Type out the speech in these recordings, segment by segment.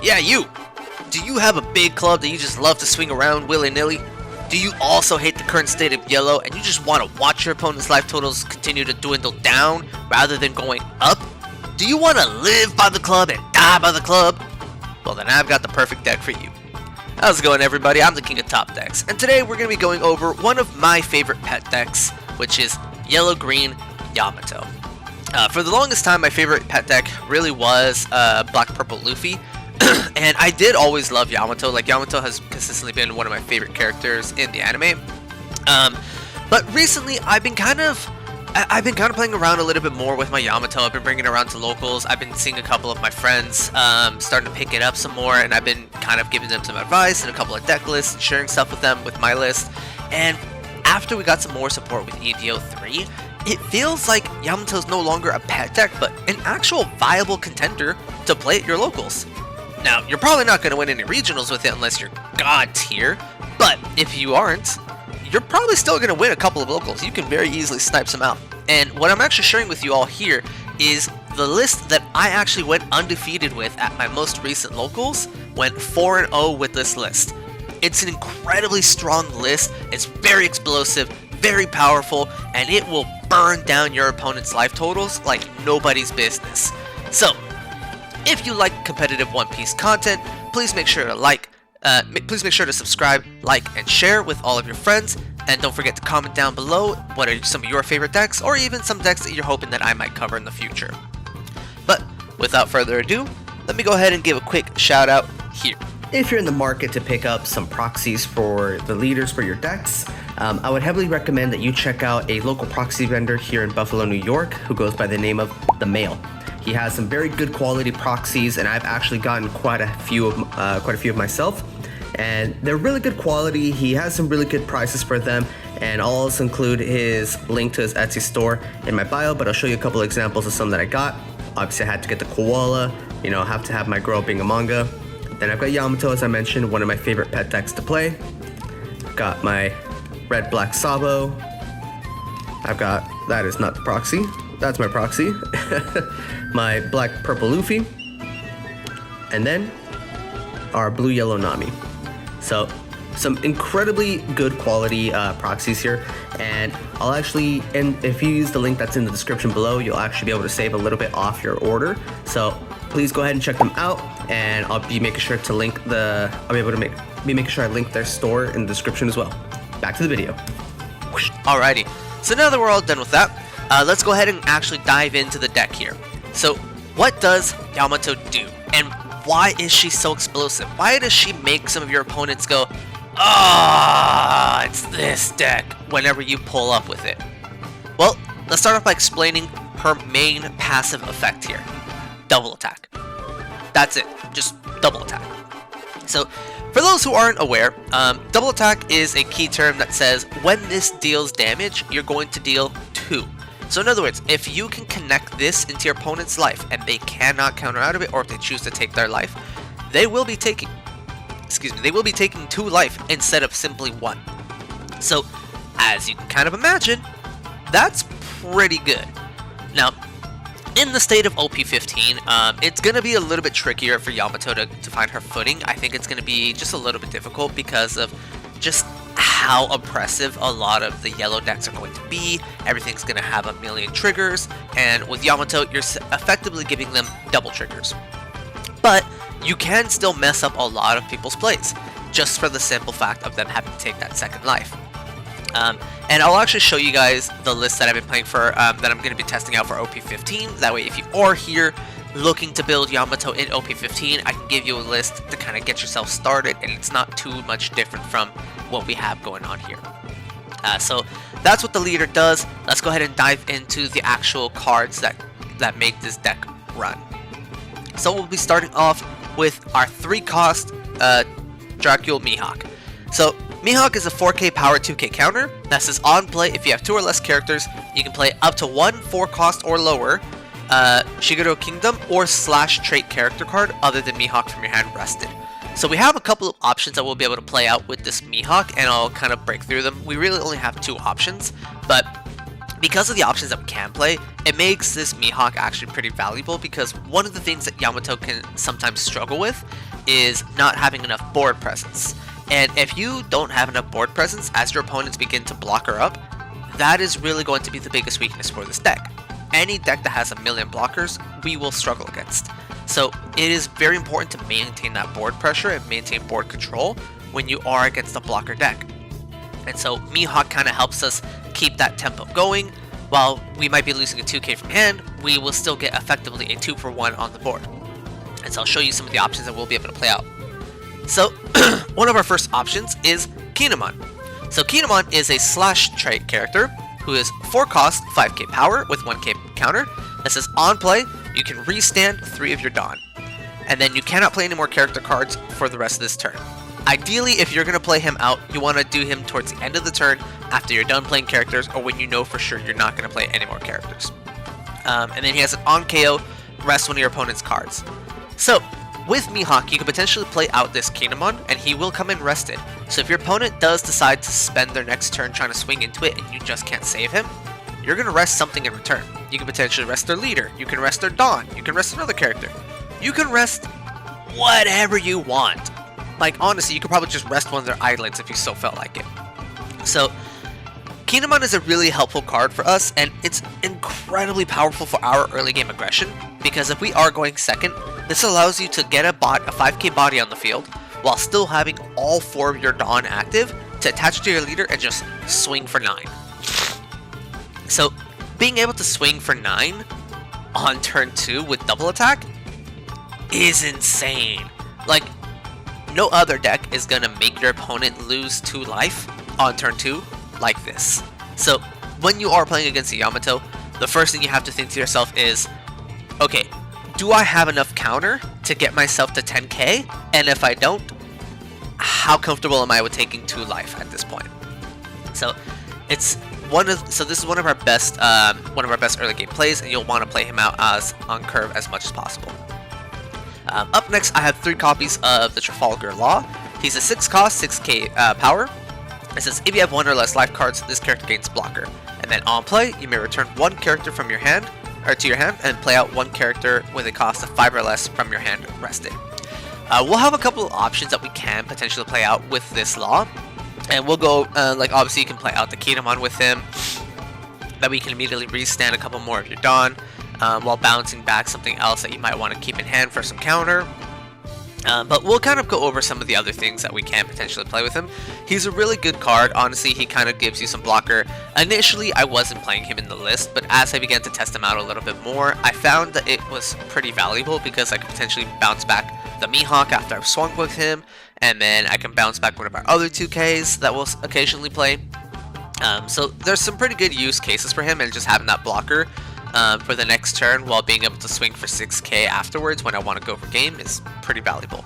Yeah, you! Do you have a big club that you just love to swing around willy-nilly? Do you also hate the current state of yellow and you just want to watch your opponent's life totals continue to dwindle down rather than going up? Do you want to live by the club and die by the club? Well, then I've got the perfect deck for you. How's it going, everybody? I'm the King of TopDecks, and today we're going to be going over one of my favorite pet decks, which is Yellow-Green Yamato. For the longest time, my favorite pet deck really was Black-Purple Luffy, and I did always love Yamato. Like, Yamato has consistently been one of my favorite characters in the anime. But recently, I've been kind of playing around a little bit more with my Yamato. I've been bringing it around to locals. I've been seeing a couple of my friends starting to pick it up some more, and I've been kind of giving them some advice and a couple of deck lists and sharing stuff with them with my list. And after we got some more support with EB03, it feels like Yamato's no longer a pet deck, but an actual viable contender to play at your locals. Now, you're probably not going to win any regionals with it unless you're God tier, but if you aren't, you're probably still going to win a couple of locals. You can very easily snipe some out. And what I'm actually sharing with you all here is the list that I actually went undefeated with at my most recent locals. Went 4-0 with this list. It's an incredibly strong list. It's very explosive, very powerful, and it will burn down your opponent's life totals like nobody's business. So, if you like competitive One Piece content, please make sure to subscribe, like, and share with all of your friends, and don't forget to comment down below what are some of your favorite decks, or even some decks that you're hoping that I might cover in the future. But without further ado, let me go ahead and give a quick shout out here. If you're in the market to pick up some proxies for the leaders for your decks, I would heavily recommend that you check out a local proxy vendor here in Buffalo, New York, who goes by the name of The Mail. He has some very good quality proxies, and I've actually gotten quite a few of myself, and they're really good quality. He has some really good prices for them, and I'll also include his link to his Etsy store in my bio, but I'll show you a couple examples of some that I got. Obviously, I had to get the koala, I have to have my girl being a manga. Then I've got Yamato, as I mentioned, one of my favorite pet decks to play. I've got my red-black Sabo. That is not the proxy, that's my proxy. My black-purple Luffy. And then our blue-yellow Nami. So, some incredibly good quality proxies here, and if you use the link that's in the description below, you'll actually be able to save a little bit off your order. So please go ahead and check them out, and I'll be making sure to link making sure I link their store in the description as well. Back to the video. Alrighty, so now that we're all done with that, let's go ahead and actually dive into the deck here. So, what does Yamato do, and why is she so explosive? Why does she make some of your opponents go, "Ah, it's this deck," whenever you pull up with it? Well, let's start off by explaining her main passive effect here. Double attack. That's it, just double attack. So, for those who aren't aware, double attack is a key term that says when this deals damage, you're going to deal 2. So in other words, if you can connect this into your opponent's life and they cannot counter out of it, or if they choose to take their life, they will be taking 2 life instead of simply 1. So, as you can kind of imagine, that's pretty good. Now, in the state of OP-15, it's going to be a little bit trickier for Yamato to find her footing. I think it's going to be just a little bit difficult because of just how oppressive a lot of the yellow decks are going to be. Everything's going to have a million triggers, and with Yamato, you're effectively giving them double triggers. But you can still mess up a lot of people's plays, just for the simple fact of them having to take that second life. And I'll actually show you guys the list that I've been playing for, that I'm going to be testing out for OP-15. That way, if you are here looking to build Yamato in OP-15, I can give you a list to kind of get yourself started, and it's not too much different from what we have going on here. So that's what the leader does. Let's go ahead and dive into the actual cards that make this deck run. So we'll be starting off with our 3-cost Dracula Mihawk. So Mihawk is a 4k power 2k counter that says on play, if you have 2 or less characters, you can play up to 1 4-cost or lower Shiguro Kingdom or / trait character card other than Mihawk from your hand rested. So we have a couple of options that we'll be able to play out with this Mihawk, and I'll kind of break through them. We really only have 2 options, but because of the options that we can play, it makes this Mihawk actually pretty valuable, because one of the things that Yamato can sometimes struggle with is not having enough board presence. And if you don't have enough board presence as your opponents begin to block her up, that is really going to be the biggest weakness for this deck. Any deck that has a million blockers, we will struggle against. So it is very important to maintain that board pressure and maintain board control when you are against a blocker deck. And so Mihawk kind of helps us keep that tempo going. While we might be losing a 2k from hand, we will still get effectively a 2-for-1 on the board. And so I'll show you some of the options that we'll be able to play out. So one of our first options is Kinemon. So Kinemon is a slash trait character who is 4 cost, 5k power with 1k counter. That says on play, you can restand 3 of your Dawn. And then you cannot play any more character cards for the rest of this turn. Ideally, if you're going to play him out, you want to do him towards the end of the turn after you're done playing characters, or when you know for sure you're not going to play any more characters. And then he has an on KO, rest one of your opponent's cards. So with Mihawk, you can potentially play out this Kinemon, and he will come in rested. So if your opponent does decide to spend their next turn trying to swing into it and you just can't save him, you're going to rest something in return. You can potentially rest their leader, you can rest their Dawn, you can rest another character. You can rest whatever you want. Like, honestly, you could probably just rest one of their eyelids if you so felt like it. So Kinemon is a really helpful card for us, and it's incredibly powerful for our early game aggression, because if we are going second, this allows you to get a 5k body on the field, while still having all 4 of your Dawn active to attach to your leader and just swing for 9. So being able to swing for 9 on turn 2 with double attack is insane. Like, no other deck is gonna make your opponent lose 2 life on turn 2 like this. So when you are playing against a Yamato, the first thing you have to think to yourself is, okay, do I have enough counter to get myself to 10k? And if I don't, how comfortable am I with taking 2 life at this point? So this is one of our best early game plays, and you'll want to play him out as on curve as much as possible. Up next, I have 3 copies of the Trafalgar Law. He's a 6 cost, 6k power. It says if you have 1 or less life cards, this character gains blocker. And then on play, you may return 1 character from your hand, or to your hand, and play out 1 character with a cost of 5 or less from your hand rested. We'll have a couple of options that we can potentially play out with this law. And we'll go, like, obviously you can play out the Kinemon with him, that we can immediately restand a couple more of your Dawn, while bouncing back something else that you might want to keep in hand for some counter. But we'll kind of go over some of the other things that we can potentially play with him. He's a really good card. Honestly, he kind of gives you some blocker. Initially, I wasn't playing him in the list, but as I began to test him out a little bit more, I found that it was pretty valuable, because I could potentially bounce back the Mihawk after I've swung with him, and then I can bounce back one of our other 2Ks that we'll occasionally play. So there's some pretty good use cases for him, and just having that blocker for the next turn while being able to swing for 6k afterwards when I want to go for game is pretty valuable.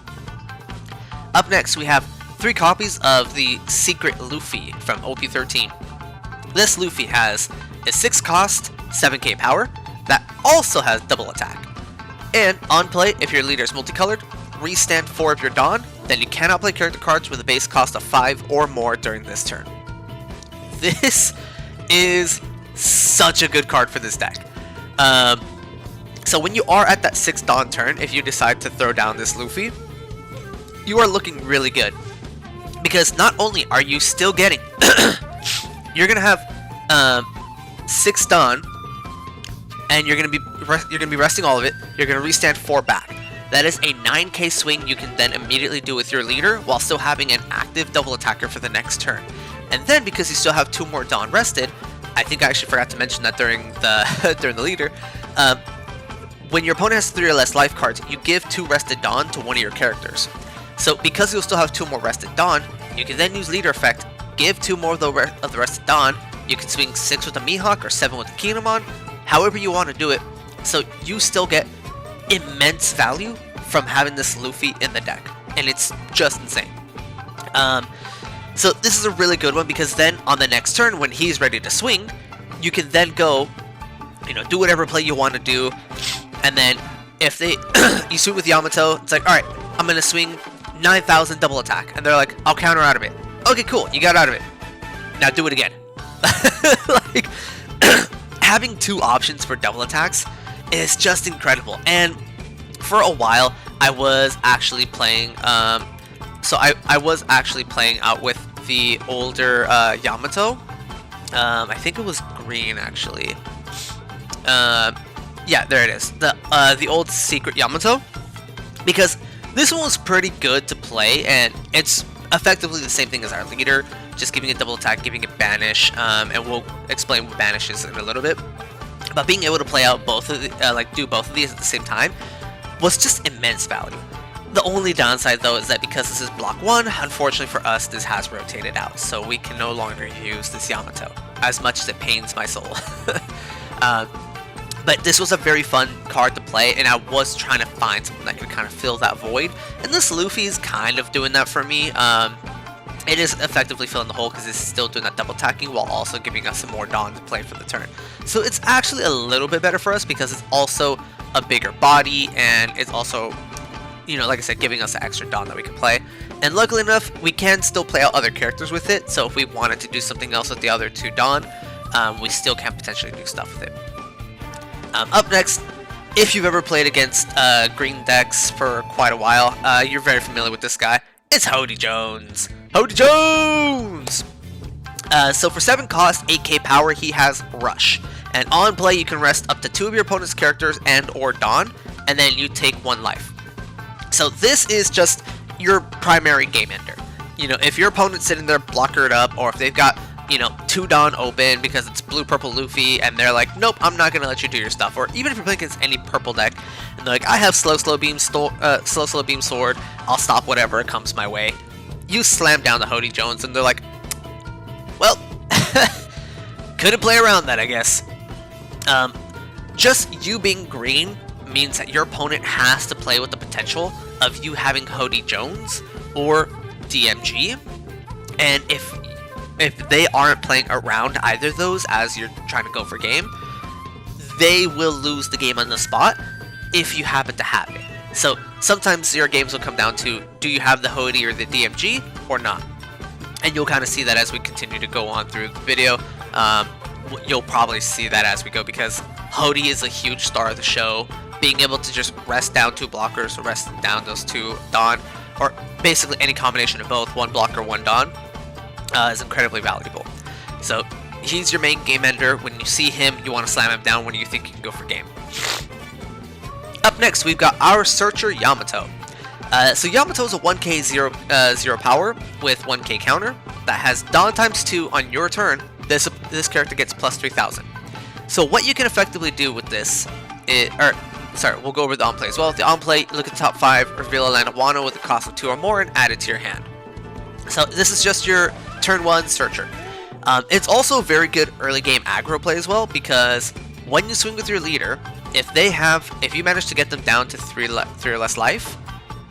Up next, we have 3 copies of the Secret Luffy from OP-13. This Luffy has a 6 cost, 7k power that also has double attack. And on play, if your leader is multicolored, restand 4 of your Dawn, then you cannot play character cards with a base cost of 5 or more during this turn. This is such a good card for this deck. So when you are at that 6 Dawn turn, if you decide to throw down this Luffy, you are looking really good. Because not only are you still getting, you're gonna have 6 Dawn, and you're gonna be resting all of it. You're gonna restand 4 back. That is a 9k swing you can then immediately do with your leader while still having an active double attacker for the next turn. And then because you still have 2 more Dawn rested, I think I actually forgot to mention that during the during the leader. When your opponent has 3 or less life cards, you give 2 rested Dawn to one of your characters. So because you'll still have 2 more rested Dawn, you can then use leader effect, give 2 more of the rested Dawn. You can swing 6 with the Mihawk or 7 with the Kinemon, however you want to do it. So you still get immense value from having this Luffy in the deck, and it's just insane. So this is a really good one, because then on the next turn when he's ready to swing, you can then go, do whatever play you want to do, and then if you swing with Yamato, it's like, alright, I'm gonna swing 9,000 double attack, and they're like, I'll counter out of it. Okay, cool, you got out of it. Now do it again. Like, having 2 options for double attacks is just incredible. And for a while, I was actually playing, I was actually playing out with the older Yamato. I think it was green, actually. Yeah, there it is. The old secret Yamato. Because this one was pretty good to play, and it's effectively the same thing as our leader, just giving it double attack, giving it banish, and we'll explain what banish is in a little bit. But being able to play out both of the, do both of these at the same time was just immense value. The only downside though is that because this is block 1, unfortunately for us, this has rotated out, so we can no longer use this Yamato, as much as it pains my soul. But this was a very fun card to play, and I was trying to find something that could kind of fill that void, and this Luffy is kind of doing that for me. It is effectively filling the hole because it's still doing that double attacking while also giving us some more Dawn to play for the turn. So it's actually a little bit better for us because it's also a bigger body, and it's also, you know, like I said, giving us an extra Dawn that we can play. And luckily enough, we can still play out other characters with it, so if we wanted to do something else with the other 2 Dawn, we still can potentially do stuff with it. Up next, if you've ever played against green decks for quite a while, you're very familiar with this guy. It's Hody Jones! Hody Jones! So for 7 cost, 8k power, he has Rush. And on play, you can rest up to 2 of your opponent's characters and or Dawn, and then you take 1 life. So this is just your primary game ender. You know, if your opponent's sitting there blockered up, or if they've got, you know, 2 Dawn open because it's blue-purple Luffy, and they're like, nope, I'm not gonna let you do your stuff. Or even if you're playing against any purple deck, and they're like, I have slow beam sword, I'll stop whatever comes my way. You slam down the Hody Jones, and they're like, well, couldn't play around that, I guess. Just you being green means that your opponent has to play with the potential of you having Hody Jones or DMG, and if they aren't playing around either of those as you're trying to go for game, they will lose the game on the spot if you happen to have it. So sometimes your games will come down to, do you have the Hody or the DMG or not? And you'll kind of see that as we continue to go on through the video. You'll probably see that as we go, because Hody is a huge star of the show. Being able to just rest down 2 blockers, or rest down those 2 Dawn, or basically any combination of both, 1 blocker, 1 Dawn, is incredibly valuable. So he's your main game ender. When you see him, you want to slam him down when you think you can go for game. Up next, we've got our Searcher Yamato. So Yamato is a 1k 0 power with 1k counter that has Dawn times 2 on your turn. This character gets plus 3000. So what you can effectively do with this is, we'll go over the on-play as well. With the on-play, look at the top 5, reveal a land of Wano with a cost of 2 or more, and add it to your hand. So this is just your turn 1 Searcher. It's also very good early game aggro play as well, because when you swing with your leader, if you manage to get them down to 3 or less life,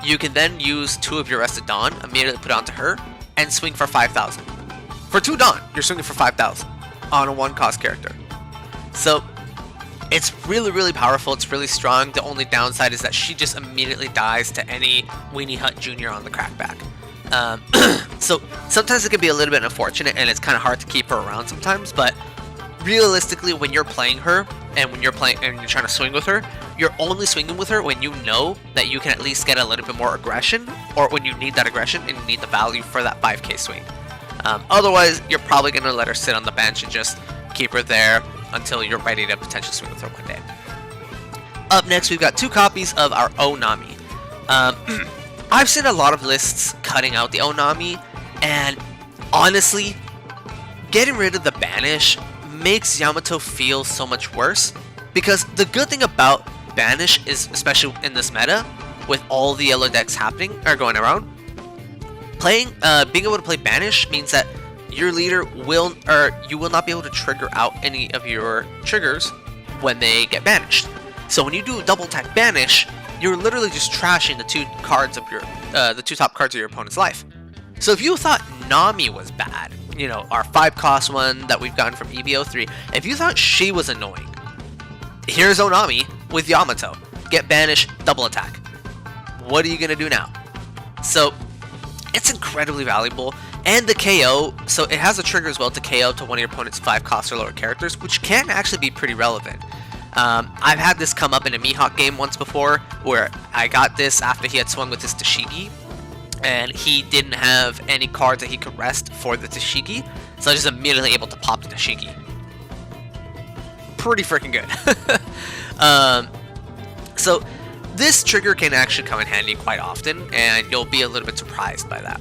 you can then use 2 of your rested Dawn, immediately put onto her, and swing for 5000. For 2 Dawn, you're swinging for 5000 on a 1 cost character. So it's really, really powerful. It's really strong. The only downside is that she just immediately dies to any Weenie Hut Jr. on the crackback. So sometimes it can be a little bit unfortunate, and it's kind of hard to keep her around sometimes, but realistically, when you're playing her and when you're trying to swing with her, you're only swinging with her when you know that you can at least get a little bit more aggression, or when you need that aggression and you need the value for that 5k swing. Otherwise, you're probably going to let her sit on the bench and just keep her there until you're ready to potentially swing with her one day. Up next, we've got 2 copies of our Onami. I've seen a lot of lists cutting out the Onami, and honestly, getting rid of the banish makes Yamato feel so much worse, because the good thing about banish is, especially in this meta, with all the yellow decks happening or going around, being able to play banish means that your leader you will not be able to trigger out any of your triggers when they get banished. So when you do double attack banish, you're literally just trashing the 2 cards of your the 2 top cards of your opponent's life. So if you thought Nami was bad, you know, our 5 cost one that we've gotten from EB03, if you thought she was annoying, here's Onami with Yamato. Get banished, double attack. What are you gonna do now? So it's incredibly valuable, And the KO, so it has a trigger as well to KO to one of your opponent's 5 cost or lower characters, which can actually be pretty relevant. I've had this come up in a Mihawk game once before, where I got this after he had swung with his Tashigi, and he didn't have any cards that he could rest for the Tashigi, so I was just immediately able to pop the Tashigi. Pretty freaking good. So this trigger can actually come in handy quite often, and you'll be a little bit surprised by that.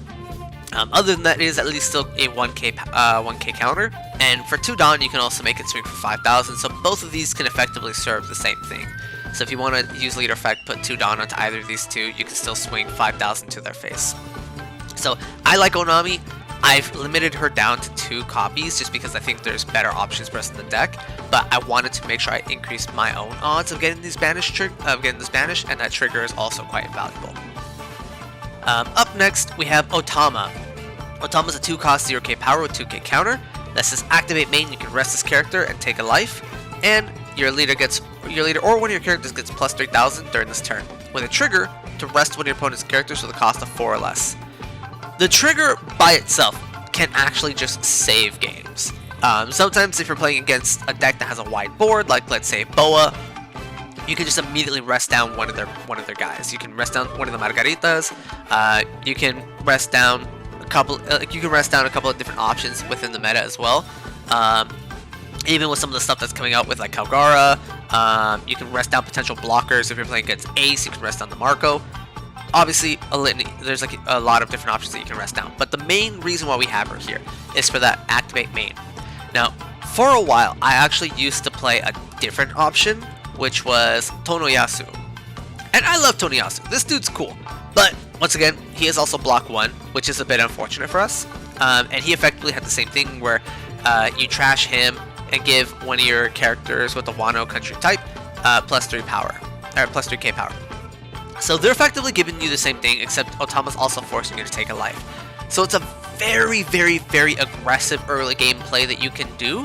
Other than that, it is at least still a 1k counter, and for 2 Dawn you can also make it swing for 5,000, so both of these can effectively serve the same thing. So if you want to use leader effect, put 2 Dawn onto either of these two, you can still swing 5,000 to their face. So I like Onami. I've limited her down to 2 copies just because I think there's better options for us in the deck, but I wanted to make sure I increased my own odds of getting these banished, and that trigger is also quite valuable. Up next, we have Otama. Otama's a 2-cost 0k power with 2k counter. That says activate main, you can rest this character and take a life, and your leader or one of your characters gets plus 3,000 during this turn, with a trigger to rest one of your opponent's characters with a cost of 4 or less. The trigger by itself can actually just save games. Sometimes if you're playing against a deck that has a wide board, like let's say Boa, you can just immediately rest down one of their guys. You can rest down one of the Margaritas. You can rest down a couple. You can rest down a couple of different options within the meta as well. Even with some of the stuff that's coming out with like Kalgara, you can rest down potential blockers. If you're playing against Ace, you can rest down the Marco. Obviously, there's like a lot of different options that you can rest down. But the main reason why we have her here is for that activate main. Now, for a while, I actually used to play a different option, which was Tonoyasu. And I love Tonoyasu. This dude's cool. But, once again, he is also block 1, which is a bit unfortunate for us. And he effectively had the same thing where you trash him and give one of your characters with the Wano country type plus 3 power, or plus 3k power. So they're effectively giving you the same thing, except Otama's also forcing you to take a life. So it's a very, very, very aggressive early game play that you can do,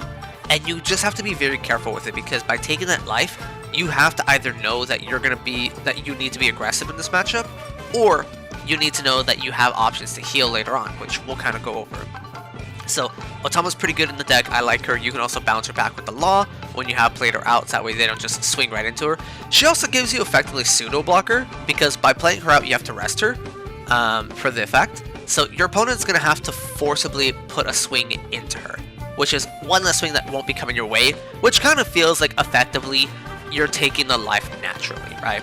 and you just have to be very careful with it, because by taking that life, you have to either know that you need to be aggressive in this matchup, or you need to know that you have options to heal later on, which we'll kind of go over. So Otama's pretty good in the deck. I like her. You can also bounce her back with the Law when you have played her out, so that way they don't just swing right into her. She also gives you effectively pseudo blocker, because by playing her out you have to rest her for the effect. So your opponent's going to have to forcibly put a swing into her, which is one less swing that won't be coming your way, which kind of feels like effectively you're taking the life naturally, right?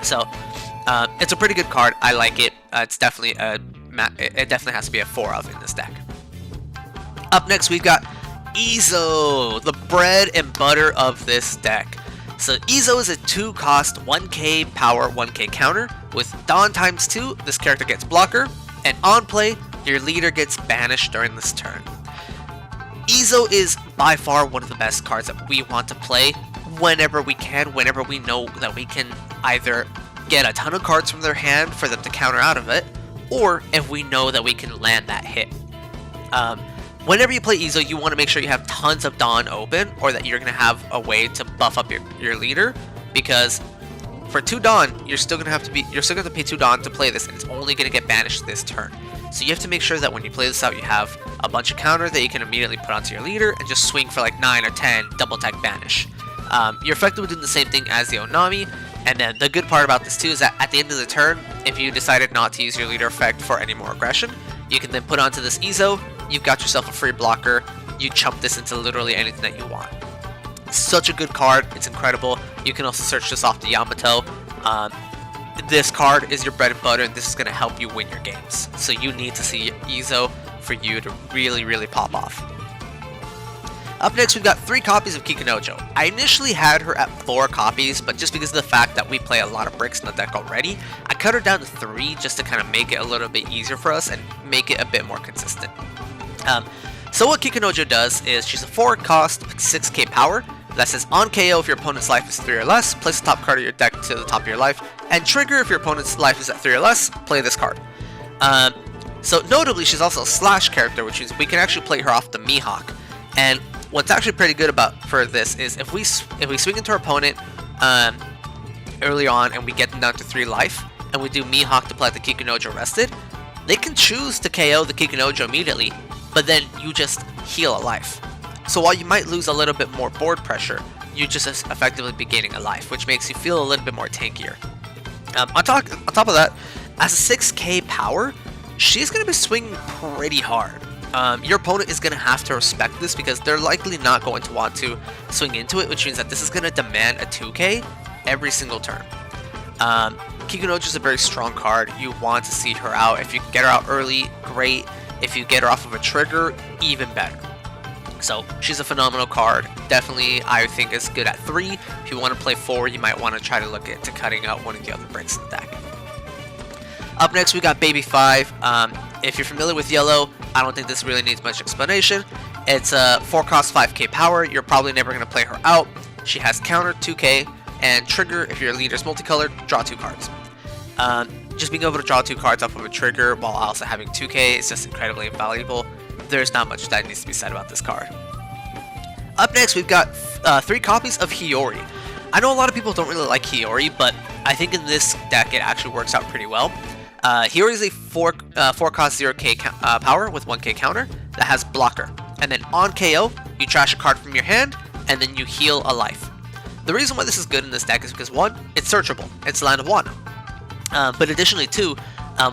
So it's a pretty good card. I like it. It's definitely it definitely has to be a 4 of in this deck. Up next, we've got Izo, the bread and butter of this deck. So Izo is a 2-cost 1k power 1k counter. With Dawn times 2, this character gets blocker, and on play, your leader gets banished during this turn. Izo is by far one of the best cards that we want to play whenever we can, whenever we know that we can either get a ton of cards from their hand for them to counter out of it, or if we know that we can land that hit. Whenever you play Izo, you want to make sure you have tons of Dawn open, or that you're going to have a way to buff up your leader, because for 2 Dawn, you're still going to pay 2 Dawn to play this, and it's only going to get banished this turn. So you have to make sure that when you play this out, you have a bunch of counter that you can immediately put onto your leader and just swing for like 9 or 10 double tech banish. You're effectively doing the same thing as the Onami, and then the good part about this too is that at the end of the turn, if you decided not to use your leader effect for any more aggression, you can then put onto this Izo. You've got yourself a free blocker. You chump this into literally anything that you want. Such a good card. It's incredible. You can also search this off the Yamato. This card is your bread and butter, and this is going to help you win your games. So you need to see Izo for you to really, really pop off. Up next, we've got 3 copies of Kikunojo. I initially had her at 4 copies, but just because of the fact that we play a lot of bricks in the deck already, I cut her down to 3 just to kind of make it a little bit easier for us and make it a bit more consistent. So what Kikunojo does is she's a 4-cost 6k power that says on KO if your opponent's life is 3 or less, place the top card of your deck to the top of your life, and trigger if your opponent's life is at 3 or less, play this card. So notably, she's also a slash character, which means we can actually play her off the Mihawk. And what's actually pretty good for this is if we swing into our opponent early on and we get them down to 3 life, and we do Mihawk to play the Kikunojo rested, they can choose to KO the Kikunojo immediately, but then you just heal a life. So while you might lose a little bit more board pressure, you just effectively be gaining a life, which makes you feel a little bit more tankier. On top of that, as a 6k power, she's going to be swinging pretty hard. Your opponent is going to have to respect this because they're likely not going to want to swing into it, which means that this is going to demand a 2k every single turn. Kikunojo is a very strong card. You want to see her out. If you can get her out early, great. If you get her off of a trigger, even better. So she's a phenomenal card. Definitely, I think is good at 3. If you want to play 4, you might want to try to look into cutting out one of the other bricks in the deck. Up next, we got Baby 5. If you're familiar with yellow, I don't think this really needs much explanation. It's a 4-cost 5k power. You're probably never going to play her out. She has counter 2k and trigger. If your leader's multicolored, draw 2 cards. Just being able to draw 2 cards off of a trigger while also having 2k is just incredibly invaluable. There's not much that needs to be said about this card. Up next, we've got 3 copies of Hiyori. I know a lot of people don't really like Hiyori, but I think in this deck it actually works out pretty well. Hiyori is a 4-cost 0k power with 1k counter that has blocker. And then on KO, you trash a card from your hand, and then you heal a life. The reason why this is good in this deck is because 1, it's searchable. It's land of 1. But additionally, 2,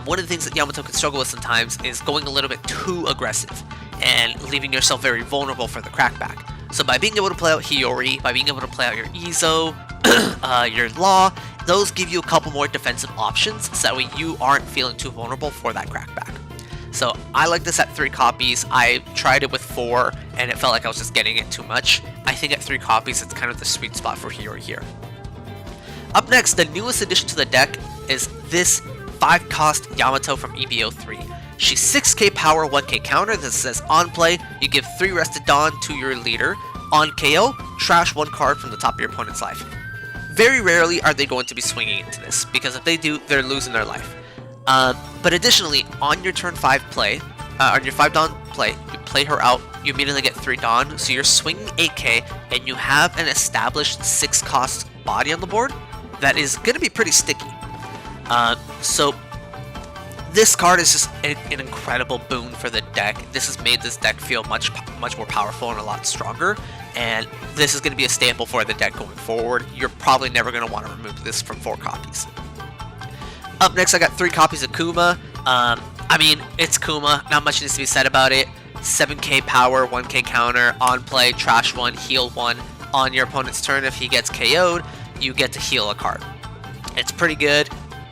one of the things that Yamato can struggle with sometimes is going a little bit too aggressive and leaving yourself very vulnerable for the crackback. So by being able to play out Hiyori, by being able to play out your Izo, your Law, those give you a couple more defensive options so that way you aren't feeling too vulnerable for that crackback. So I like this at 3 copies. I tried it with 4 and it felt like I was just getting it too much. I think at 3 copies it's kind of the sweet spot for Hiyori here. Up next, the newest addition to the deck is this 5-cost Yamato from EB03. She's 6k power, 1k counter. This says on play, you give 3 Rested Dawn to your leader. On KO, trash 1 card from the top of your opponent's life. Very rarely are they going to be swinging into this, because if they do, they're losing their life. But additionally, on your turn 5 play, on your 5 Dawn play, you play her out, you immediately get 3 Dawn, so you're swinging 8k, and you have an established 6-cost body on the board that is going to be pretty sticky. So this card is just an incredible boon for the deck. This has made this deck feel much more powerful and a lot stronger, and this is going to be a staple for the deck going forward. You're probably never going to want to remove this from 4 copies. Up next, I got 3 copies of Kuma. I mean, it's Kuma, not much needs to be said about it. 7k power, 1k counter, on play, trash 1, heal 1. On your opponent's turn, if he gets KO'd, you get to heal a card. It's pretty good.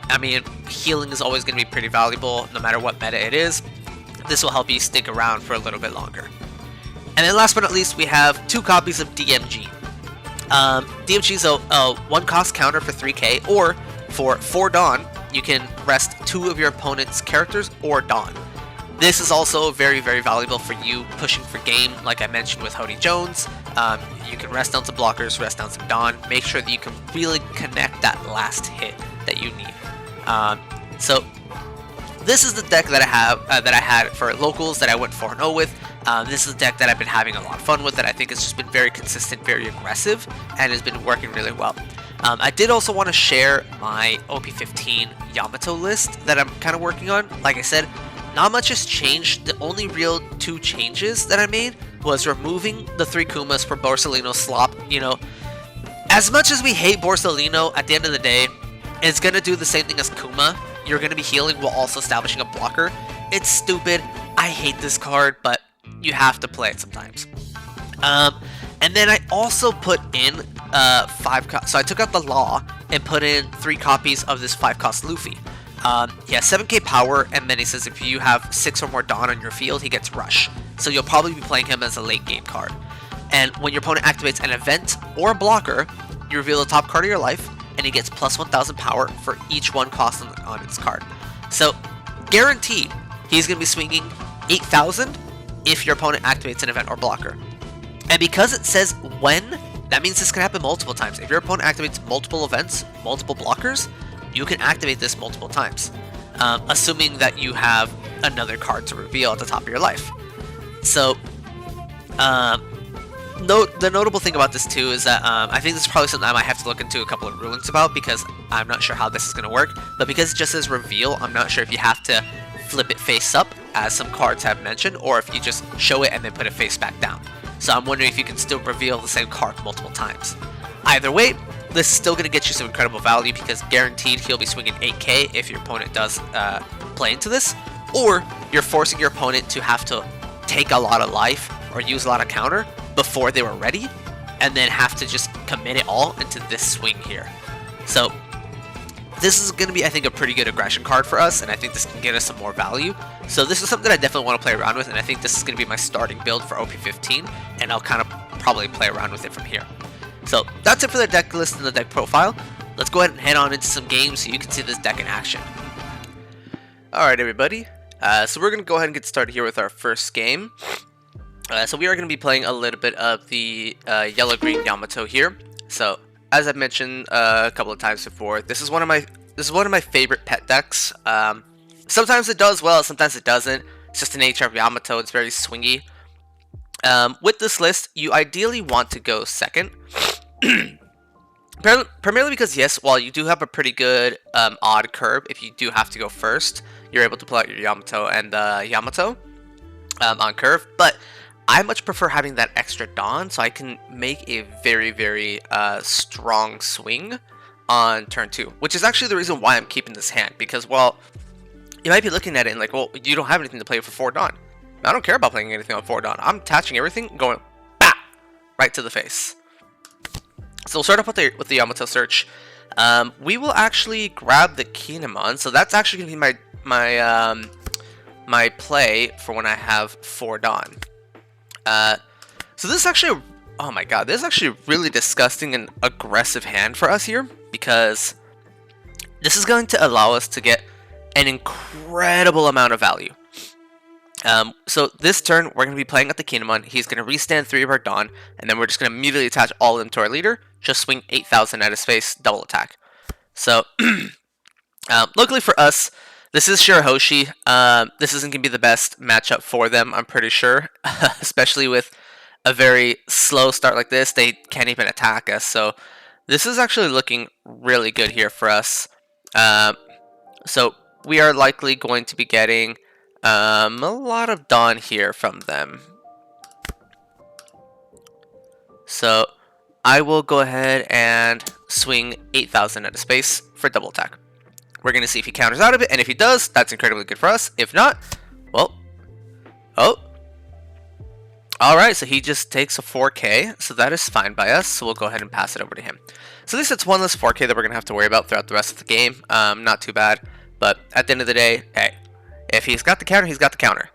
I mean, healing is always going to be pretty valuable, no matter what meta it is. This will help you stick around for a little bit longer. And then last but not least, we have 2 copies of DMG. DMG is a 1-cost counter for 3k, or for 4 Dawn, you can rest 2 of your opponent's characters or Dawn. This is also very valuable for you pushing for game, like I mentioned with Hody Jones. You can rest down some blockers, rest down some Dawn, make sure that you can really connect that last hit that you need. So this is the deck that I have that I had for locals that I went 4-0 with. This is a deck that I've been having a lot of fun with, that I think has just been very consistent, very aggressive, and has been working really well. I did also want to share my OP-15 Yamato list that I'm kind of working on. Like I said, not much has changed. The only real 2 changes that I made was removing the 3 Kumas for Borsalino Slop. You know, as much as we hate Borsalino, at the end of the day, it's going to do the same thing as Kuma. You're going to be healing while also establishing a blocker. It's stupid. I hate this card, but you have to play it sometimes. And then I also put in 5 so I took out the Law and put in 3 copies of this 5-cost Luffy. He has 7k power, and then he says if you have 6 or more Dawn on your field, he gets Rush. So you'll probably be playing him as a late game card. And when your opponent activates an event or a blocker, you reveal the top card of your life, and he gets plus 1000 power for each 1 cost on its card. So guaranteed, he's going to be swinging 8000 if your opponent activates an event or blocker. And because it says when, that means this can happen multiple times. If your opponent activates multiple events, multiple blockers, you can activate this multiple times, assuming that you have another card to reveal at the top of your life. So, the notable thing about this too is that I think this is probably something I might have to look into a couple of rulings about, because I'm not sure how this is going to work. But because it just says reveal, I'm not sure if you have to flip it face up, as some cards have mentioned, or if you just show it and then put it face back down. So I'm wondering if you can still reveal the same card multiple times. Either way, this is still going to get you some incredible value, because guaranteed he'll be swinging 8k if your opponent does play into this, or you're forcing your opponent to have to take a lot of life or use a lot of counter before they were ready, and then have to just commit it all into this swing here. So this is going to be, I think, a pretty good aggression card for us, and I think this can get us some more value. So this is something that I definitely want to play around with, and I think this is going to be my starting build for OP-15, and I'll kind of probably play around with it from here. So that's it for the deck list and the deck profile. Let's go ahead and head on into some games so you can see this deck in action. Alright everybody, so we're going to go ahead and get started here with our first game. So we are going to be playing a little bit of the yellow-green Yamato here. So as I've mentioned a couple of times before, this is one of my favorite pet decks. Sometimes it does well, sometimes it doesn't. It's just the nature of Yamato. It's very swingy. With this list, you ideally want to go second. Primarily because, yes, while you do have a pretty good odd curve, if you do have to go first, you're able to pull out your Yamato and Yamato on curve. But I much prefer having that extra Dawn, so I can make a very, very strong swing on turn 2. Which is actually the reason why I'm keeping this hand. Because, well, you might be looking at it and like, well, you don't have anything to play for 4 Dawn. I don't care about playing anything on 4 Dawn. I'm attaching everything, going bah! Right to the face. So we'll start off with the Yamato search. We will actually grab the Kinemon. So that's actually going to be my play for when I have 4 Dawn. So this is actually, oh my god, this is actually a really disgusting and aggressive hand for us here, because this is going to allow us to get an incredible amount of value. So this turn, we're going to be playing at the Kinemon. He's going to restand 3 of our Dawn, and then we're just going to immediately attach all of them to our leader, just swing 8,000 at his face, double attack. So, luckily for us, this is Shirahoshi. This isn't going to be the best matchup for them, I'm pretty sure. Especially with a very slow start like this, they can't even attack us. So, this is actually looking really good here for us. So, we are likely going to be getting a lot of Dawn here from them. So I will go ahead and swing 8,000 at a space for double attack. We're going to see if he counters out of it, and if he does, that's incredibly good for us. If not, well, oh. Alright, so he just takes a 4k, so that is fine by us, so we'll go ahead and pass it over to him. So at least it's one less 4k that we're going to have to worry about throughout the rest of the game. Not too bad, but at the end of the day, hey, if he's got the counter, he's got the counter.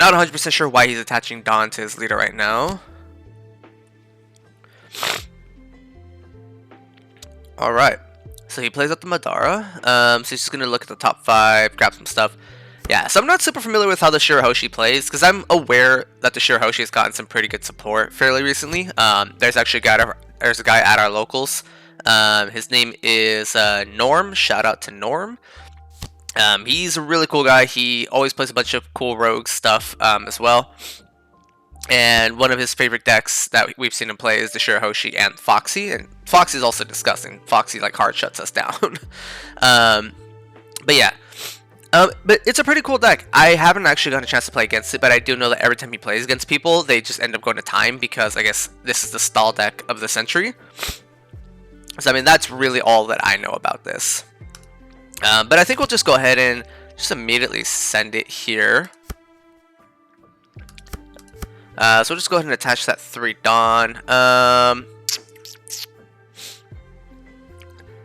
Not 100% sure why he's attaching Dawn to his leader right now. Alright, so he plays up the Madara. So he's just going to look at the top 5, grab some stuff. Yeah, so I'm not super familiar with how the Shirahoshi plays, because I'm aware that the Shirahoshi has gotten some pretty good support fairly recently. There's actually a guy at our locals. His name is Norm. Shout out to Norm. He's a really cool guy. He always plays a bunch of cool rogue stuff as well. And one of his favorite decks that we've seen him play is the Shirahoshi and Foxy. And Foxy is also disgusting. Foxy like hard shuts us down. But yeah. But it's a pretty cool deck. I haven't actually gotten a chance to play against it, but I do know that every time he plays against people, they just end up going to time, because I guess this is the stall deck of the century. So I mean, that's really all that I know about this. But I think we'll just go ahead and just immediately send it here. So we'll just go ahead and attach that 3 Dawn.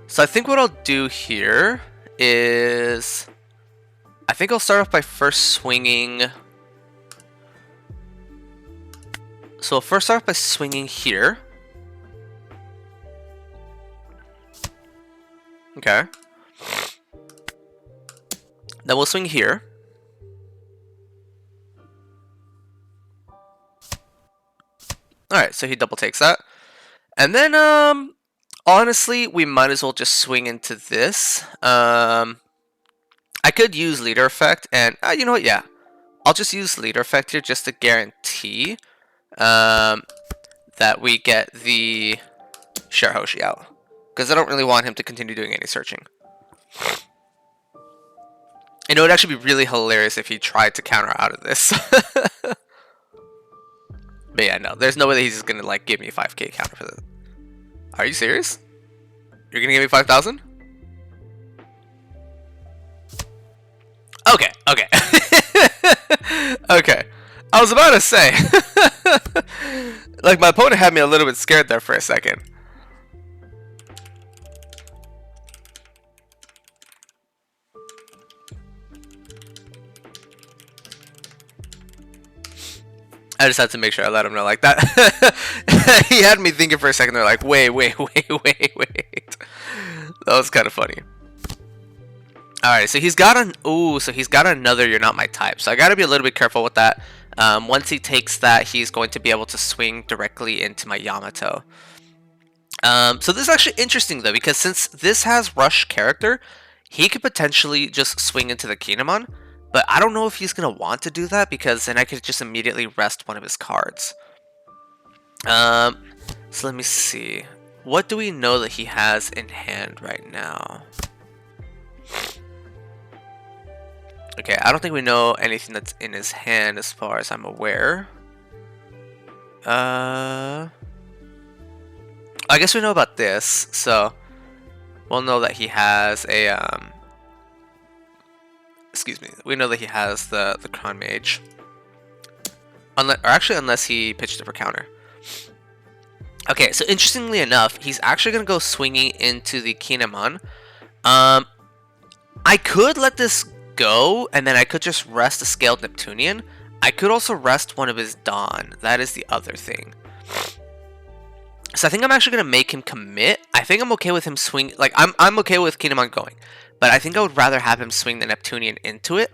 So I think what I'll do here is, I think I'll start off by first swinging. So I'll first start off by swinging here. Okay. Then we'll swing here. Alright, so he double takes that. And then, honestly, we might as well just swing into this. I could use leader effect, and you know what, yeah. I'll just use leader effect here just to guarantee that we get the Shirahoshi out. Because I don't really want him to continue doing any searching. And it would actually be really hilarious if he tried to counter out of this. But yeah, no, there's no way that he's gonna like give me a 5k counter for this. Are you serious? You're gonna give me 5,000? Okay, okay. Okay. I was about to say, like my opponent had me a little bit scared there for a second. I just had to make sure I let him know like that. He had me thinking for a second. They're like, wait. That was kind of funny. Alright, so he's got an... Ooh, so he's got another You're Not My Type. So I gotta be a little bit careful with that. Once he takes that, he's going to be able to swing directly into my Yamato. So this is actually interesting, though, because since this has Rush character, he could potentially just swing into the Kinemon. But I don't know if he's going to want to do that, because then I could just immediately rest one of his cards. So let me see. What do we know that he has in hand right now? Okay, I don't think we know anything that's in his hand as far as I'm aware. I guess we know about this, so we'll know that he has a excuse me. We know that he has the Crown Mage. Unless he pitched it for counter. Okay, so interestingly enough, he's actually gonna go swinging into the Kinemon. I could let this go, and then I could just rest a Scaled Neptunian. I could also rest one of his Dawn. That is the other thing. So I think I'm actually gonna make him commit. I think I'm okay with him swing. Like I'm okay with Kinemon going, but I think I would rather have him swing the Neptunian into it,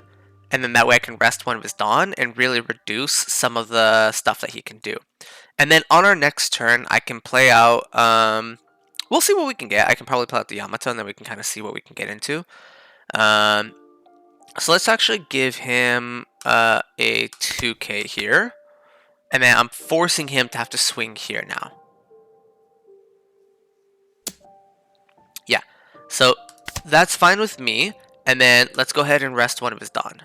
and then that way I can rest one of his Dawn and really reduce some of the stuff that he can do. And then on our next turn, I can play out. We'll see what we can get. I can probably play out the Yamato, and then we can kind of see what we can get into. So let's actually give him a 2k here, and then I'm forcing him to have to swing here now. Yeah, so that's fine with me. And then let's go ahead and rest one of his Dawn.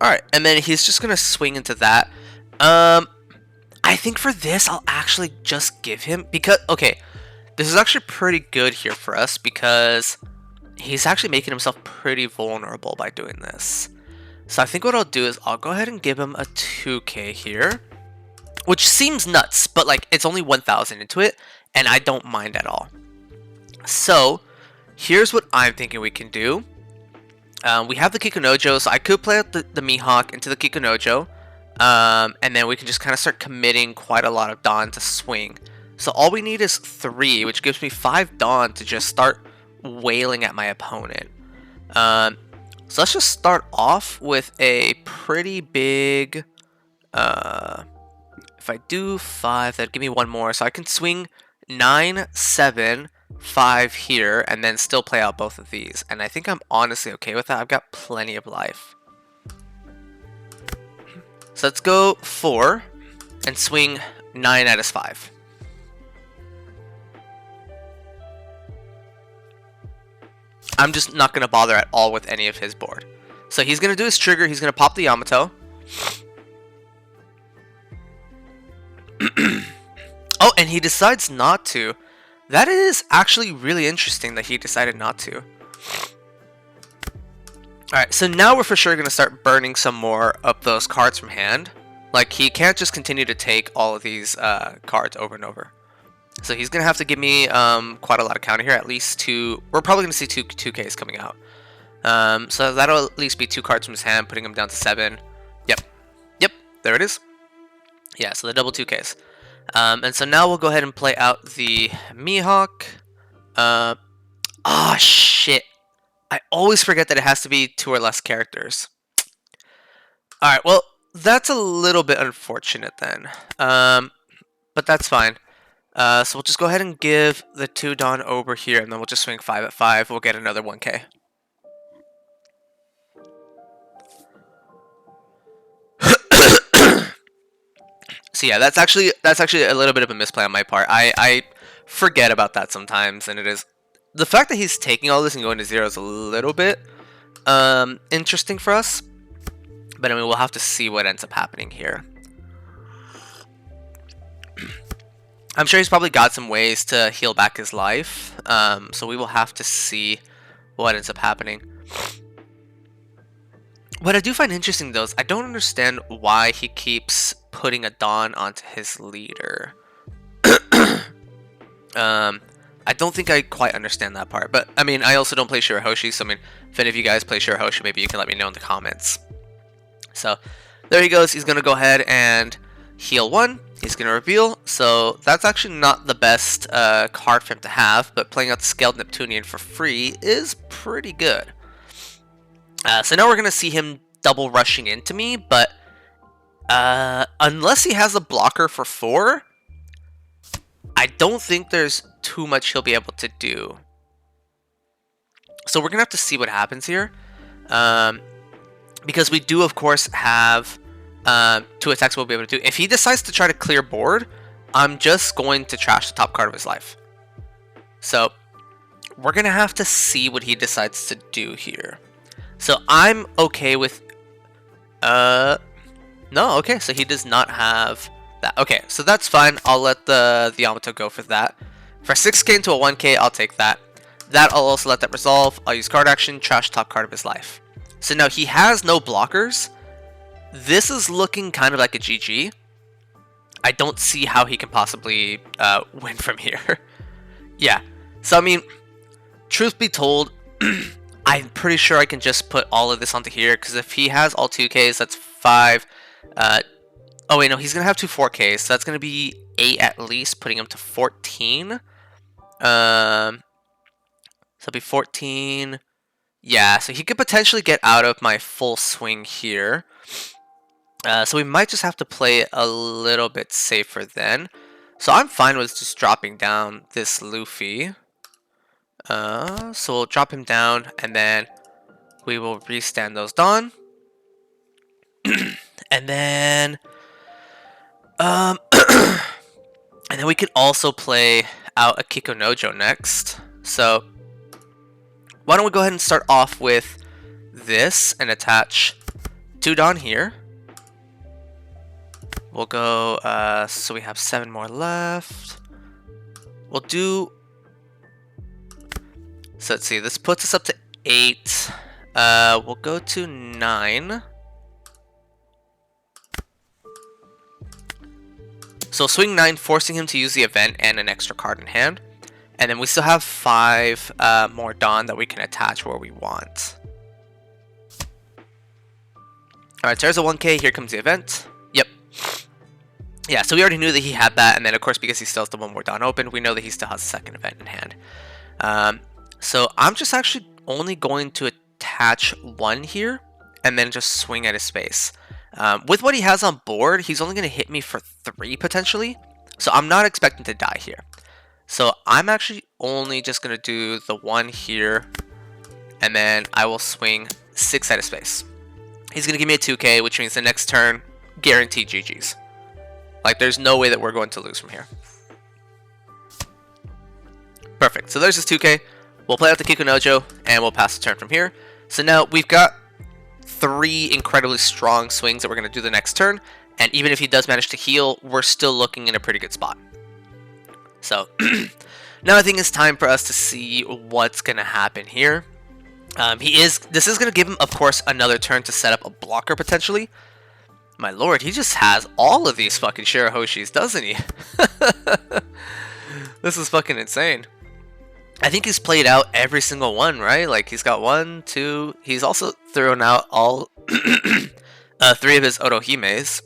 Alright, and then he's just going to swing into that. I think for this, I'll actually just give him... Because, okay, this is actually pretty good here for us because he's actually making himself pretty vulnerable by doing this. So I think what I'll do is I'll go ahead and give him a 2k here. Which seems nuts, but like it's only 1,000 into it, and I don't mind at all. So, here's what I'm thinking we can do. We have the Kikunojo, so I could play out the Mihawk into the Kikunojo. And then we can just kind of start committing quite a lot of Dawn to swing. So all we need is 3, which gives me 5 Dawn to just start wailing at my opponent. So let's just start off with a pretty big... if I do 5, that'd give me 1 more. So I can swing 9, 7, 5 here, and then still play out both of these. And I think I'm honestly okay with that. I've got plenty of life. So let's go 4 and swing 9 at his 5. I'm just not going to bother at all with any of his board. So he's going to do his trigger. He's going to pop the Yamato. Oh, and he decides not to. That is actually really interesting that he decided not to. Alright, so now we're for sure going to start burning some more of those cards from hand. Like, he can't just continue to take all of these cards over and over. So he's going to have to give me quite a lot of counter here. At least 2. We're probably going to see 2Ks coming out. So that'll at least be 2 cards from his hand, putting him down to 7. Yep. Yep, there it is. Yeah, so the double 2Ks. And so now we'll go ahead and play out the Mihawk. Ah, shit. I always forget that it has to be 2 or less characters. Alright, well, that's a little bit unfortunate then. But that's fine. So we'll just go ahead and give the 2 Dawn over here, and then we'll just swing 5 at 5. We'll get another 1k. So yeah, that's actually a little bit of a misplay on my part. I forget about that sometimes, and it is the fact that he's taking all this and going to 0 is a little bit interesting for us. But I mean, we'll have to see what ends up happening here. I'm sure he's probably got some ways to heal back his life. So we will have to see what ends up happening. What I do find interesting though is I don't understand why he keeps putting a Dawn onto his leader. I don't think I quite understand that part. But I mean, I also don't play Shirahoshi. So I mean, if any of you guys play Shirahoshi, maybe you can let me know in the comments. So there he goes. He's going to go ahead and heal 1. He's going to reveal. So that's actually not the best card for him to have. But playing out the Scaled Neptunian for free is pretty good. So now we're going to see him double rushing into me. But unless he has a blocker for 4, I don't think there's too much he'll be able to do. So we're going to have to see what happens here. Because we do, of course, have 2 attacks we'll be able to do. If he decides to try to clear board, I'm just going to trash the top card of his life. So we're going to have to see what he decides to do here. So I'm okay with... No, okay, so he does not have that. Okay, so that's fine. I'll let the Yamato go for that. For 6k into a 1k, I'll take that. That, I'll also let that resolve. I'll use card action, trash top card of his life. So now he has no blockers. This is looking kind of like a GG. I don't see how he can possibly win from here. Yeah. So, I mean, truth be told, I'm pretty sure I can just put all of this onto here. Because if he has all 2Ks, that's 5. Oh, wait, no. He's going to have 2 4Ks. So that's going to be 8 at least, putting him to 14. So it'll be 14... Yeah, so he could potentially get out of my full swing here. So we might just have to play a little bit safer then. So I'm fine with just dropping down this Luffy. So we'll drop him down, and then we will restand those Dawn. And then... and then we could also play out a Kikunojo next. So... why don't we go ahead and start off with this and attach 2 Dawn here. We'll go, so we have 7 more left. We'll do, so let's see, this puts us up to 8. We'll go to 9. So swing 9, forcing him to use the event and an extra card in hand. And then we still have 5 more Dawn that we can attach where we want. Alright, so there's a 1k. Here comes the event. Yep. Yeah, so we already knew that he had that. And then, of course, because he still has the 1 more Dawn open, we know that he still has a second event in hand. So I'm just actually only going to attach 1 here. And then just swing at his space. With what he has on board, he's only going to hit me for 3 potentially. So I'm not expecting to die here. So I'm actually only just going to do the 1 here, and then I will swing 6 at his space. He's going to give me a 2k, which means the next turn, guaranteed GG's. Like, there's no way that we're going to lose from here. Perfect. So there's his 2k. We'll play out the Kikunojo, and we'll pass the turn from here. So now we've got 3 incredibly strong swings that we're going to do the next turn, and even if he does manage to heal, we're still looking in a pretty good spot. So, now I think it's time for us to see what's going to happen here. This is going to give him, of course, another turn to set up a blocker, potentially. My lord, he just has all of these fucking Shirahoshis, doesn't he? This is fucking insane. I think he's played out every single one, right? Like, he's got 1, 2... He's also thrown out all 3 of his Otohimes.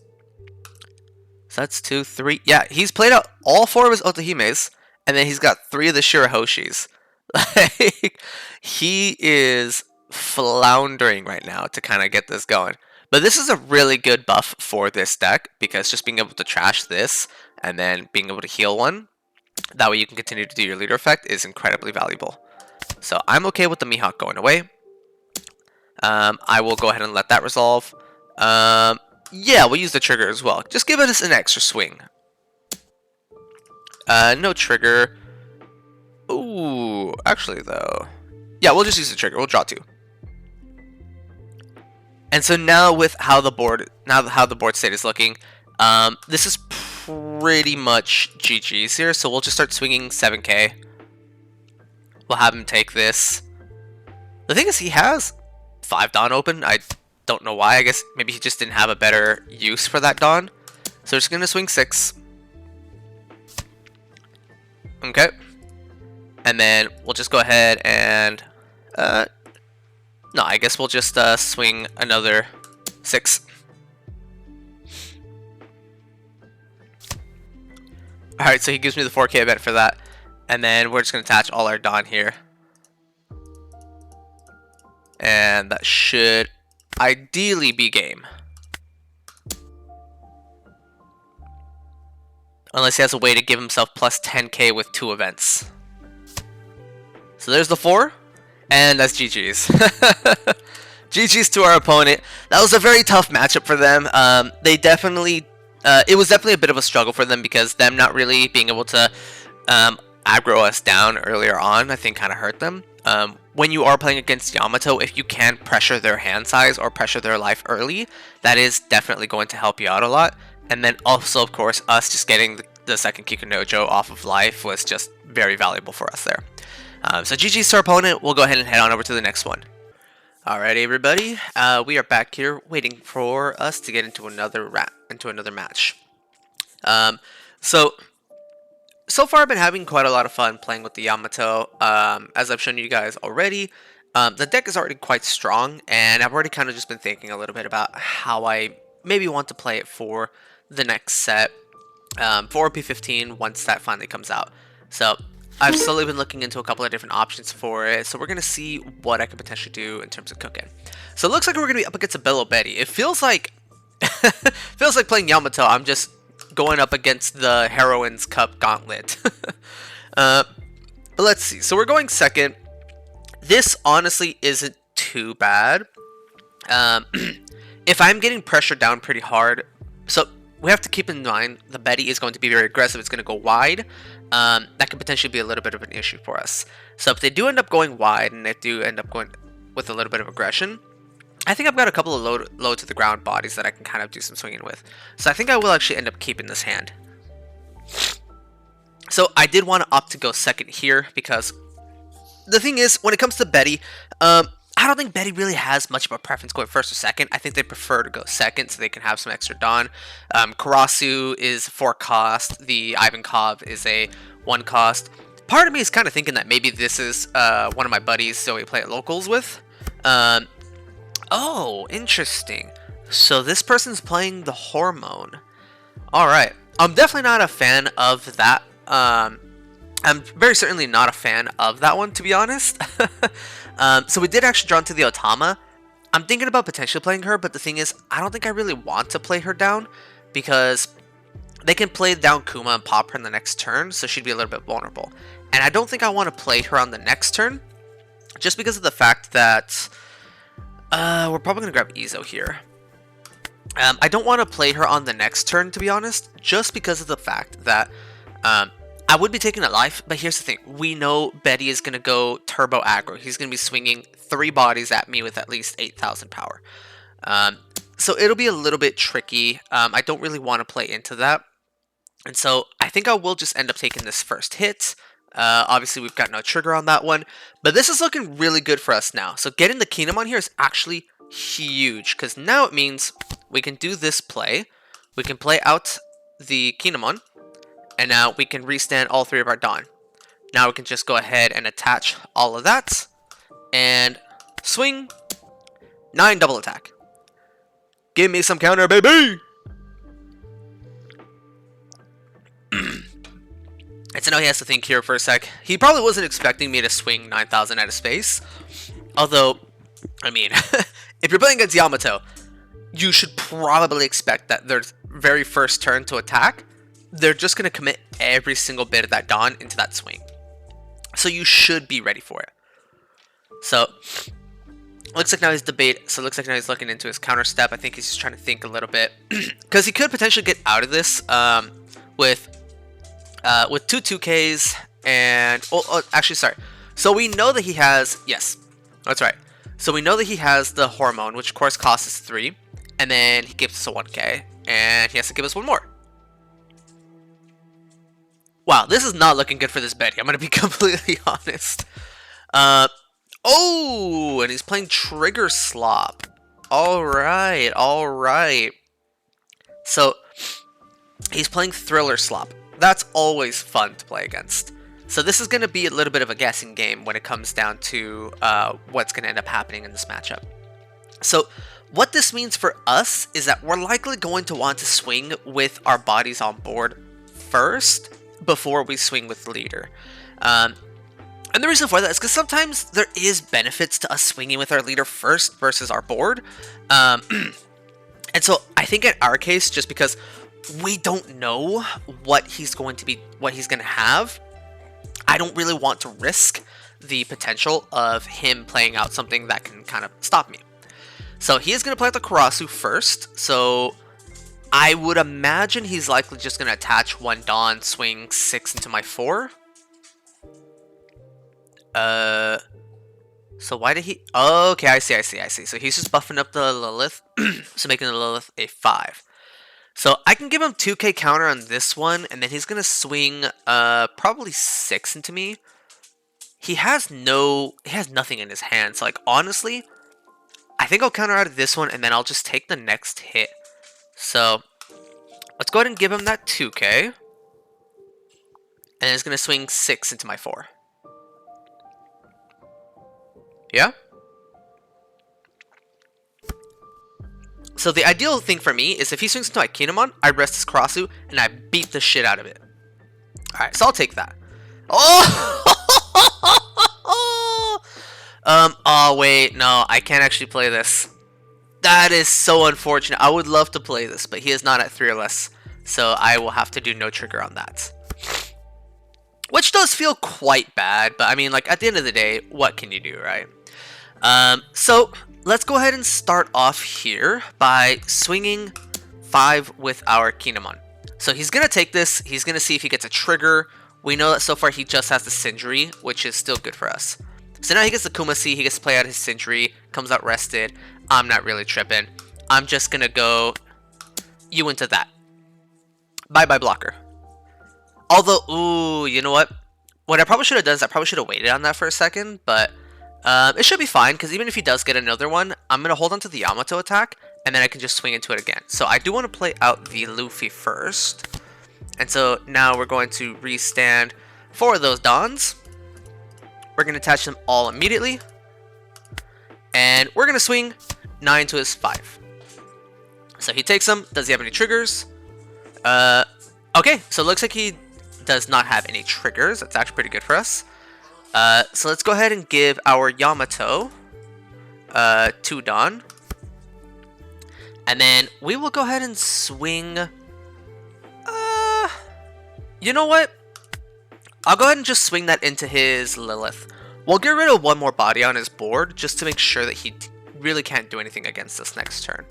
So that's 2, 3. Yeah, he's played out all 4 of his Otohimes, and then he's got 3 of the Shirahoshis. Like, he is floundering right now to kind of get this going. But this is a really good buff for this deck, because just being able to trash this, and then being able to heal 1, that way you can continue to do your leader effect, is incredibly valuable. So I'm okay with the Mihawk going away. I will go ahead and let that resolve. Yeah, we'll use the trigger as well. Just give us an extra swing. No trigger. Ooh, actually though. Yeah, we'll just use the trigger. We'll draw 2. And so now with how the board state is looking, this is pretty much GG's here. So we'll just start swinging 7k. We'll have him take this. The thing is, he has 5 Dawn open. I don't know why. I guess maybe he just didn't have a better use for that Dawn. So we're just gonna swing 6. Okay. And then we'll just go ahead and no, I guess we'll just swing another 6. Alright, so he gives me the 4k bet for that. And then we're just going to attach all our Dawn here. And that should ideally be game. Unless he has a way to give himself plus 10k with 2 events. So there's the 4. And that's GG's. GG's to our opponent. That was a very tough matchup for them. They definitely, it was definitely a bit of a struggle for them because them not really being able to aggro us down earlier on, I think kind of hurt them. When you are playing against Yamato, if you can pressure their hand size or pressure their life early, that is definitely going to help you out a lot. And then also, of course, us just getting the second Kikunojo off of life was just very valuable for us there. So GG's to our opponent. We'll go ahead and head on over to the next one. Alright, everybody, we are back here waiting for us to get into another match. So far I've been having quite a lot of fun playing with the Yamato. As I've shown you guys already, the deck is already quite strong, and I've already kind of just been thinking a little bit about how I maybe want to play it for the next set, for OP-15 once that finally comes out. So I've slowly been looking into a couple of different options for it, so we're going to see what I could potentially do in terms of cooking. So it looks like we're going to be up against a Belo Betty. It feels like playing Yamato. I'm just going up against the Heroines Cup Gauntlet. But let's see. So we're going second. This honestly isn't too bad. If I'm getting pressured down pretty hard, so we have to keep in mind the Betty is going to be very aggressive. It's going to go wide. That could potentially be a little bit of an issue for us. So if they do end up going wide and they do end up going with a little bit of aggression, I think I've got a couple of low to the ground bodies that I can kind of do some swinging with. So I think I will actually end up keeping this hand. So I did want to opt to go second here because the thing is, when it comes to Betty, I don't think Betty really has much of a preference going first or second. I think they prefer to go second so they can have some extra Dawn. Karasu is 4 cost. The Ivankov is a 1 cost. Part of me is kind of thinking that maybe this is one of my buddies so we play at locals with. Oh, interesting. So this person's playing the Hormone. Alright. I'm definitely not a fan of that. I'm very certainly not a fan of that one, to be honest. So we did actually draw into the Otama. I'm thinking about potentially playing her, but the thing is, I don't think I really want to play her down because they can play down Kuma and pop her in the next turn, so she'd be a little bit vulnerable. And I don't think I want to play her on the next turn, just because of the fact that we're probably going to grab Izo here. I don't want to play her on the next turn, to be honest, just because of the fact that I would be taking a life, but here's the thing. We know Betty is going to go turbo aggro. He's going to be swinging 3 bodies at me with at least 8,000 power. So it'll be a little bit tricky. I don't really want to play into that. And so I think I will just end up taking this first hit. Obviously, we've got no trigger on that one. But this is looking really good for us now. So getting the Kinemon here is actually huge, because now it means we can do this play. We can play out the Kinemon. And now we can restand all 3 of our Dawn. Now we can just go ahead and attach all of that. And swing. 9 double attack. Give me some counter, baby! And so now he has to think here for a sec. He probably wasn't expecting me to swing 9,000 out of space. Although, I mean, if you're playing against Yamato, you should probably expect that their very first turn to attack, they're just going to commit every single bit of that Dawn into that swing. So you should be ready for it. So, looks like now he's looking into his counter step. I think he's just trying to think a little bit. Because he could potentially get out of this with 2 2Ks And actually, sorry. So we know that he has, yes, that's right. So we know that he has the hormone, which of course costs us 3, and then he gives us a 1k, and he has to give us 1 more. Wow, this is not looking good for this Betty. I'm gonna be completely honest. Oh, and he's playing Trigger Slop. All right, all right. So he's playing Thriller Slop. That's always fun to play against. So this is going to be a little bit of a guessing game when it comes down to what's going to end up happening in this matchup. So what this means for us is that we're likely going to want to swing with our bodies on board first before we swing with leader. And the reason for that is because sometimes there is benefits to us swinging with our leader first versus our board. And so I think in our case, just because we don't know what he's going to have, I don't really want to risk the potential of him playing out something that can kind of stop me. So he is going to play out the Karasu first. So I would imagine he's likely just going to attach 1 Dawn, swing 6 into my 4. So why did he... Oh, okay, I see. So he's just buffing up the Lilith, so making the Lilith a 5. So I can give him 2k counter on this one, and then he's going to swing probably 6 into me. He has nothing in his hand, so like honestly, I think I'll counter out of this one, and then I'll just take the next hit. So let's go ahead and give him that 2k. And he's going to swing 6 into my 4. Yeah? So the ideal thing for me is if he swings into my Kinemon, I rest his Karasu, and I beat the shit out of it. Alright, so I'll take that. Oh! Oh wait, no, I can't actually play this. That is so unfortunate. I would love to play this, but he is not at 3 or less. So I will have to do no trigger on that. Which does feel quite bad, but I mean, like, at the end of the day, what can you do, right? So let's go ahead and start off here by swinging 5 with our Kinemon. So he's going to take this. He's going to see if he gets a trigger. We know that so far he just has the Sindri, which is still good for us. So now he gets the Kumasi. He gets to play out his Sindri. Comes out rested. I'm not really tripping. I'm just going to go you into that. Bye-bye blocker. Although, ooh, you know what? What I probably should have done is I probably should have waited on that for a second, but it should be fine, because even if he does get another one, I'm going to hold on to the Yamato attack, and then I can just swing into it again. So I do want to play out the Luffy first. And so now we're going to restand 4 of those Dons. We're going to attach them all immediately. And we're going to swing 9 to his 5. So he takes them. Does he have any triggers? Okay, so it looks like he does not have any triggers. That's actually pretty good for us. So let's go ahead and give our Yamato 2 Dawn. And then we will go ahead and swing... you know what? I'll go ahead and just swing that into his Lilith. We'll get rid of 1 more body on his board just to make sure that he really can't do anything against us next turn.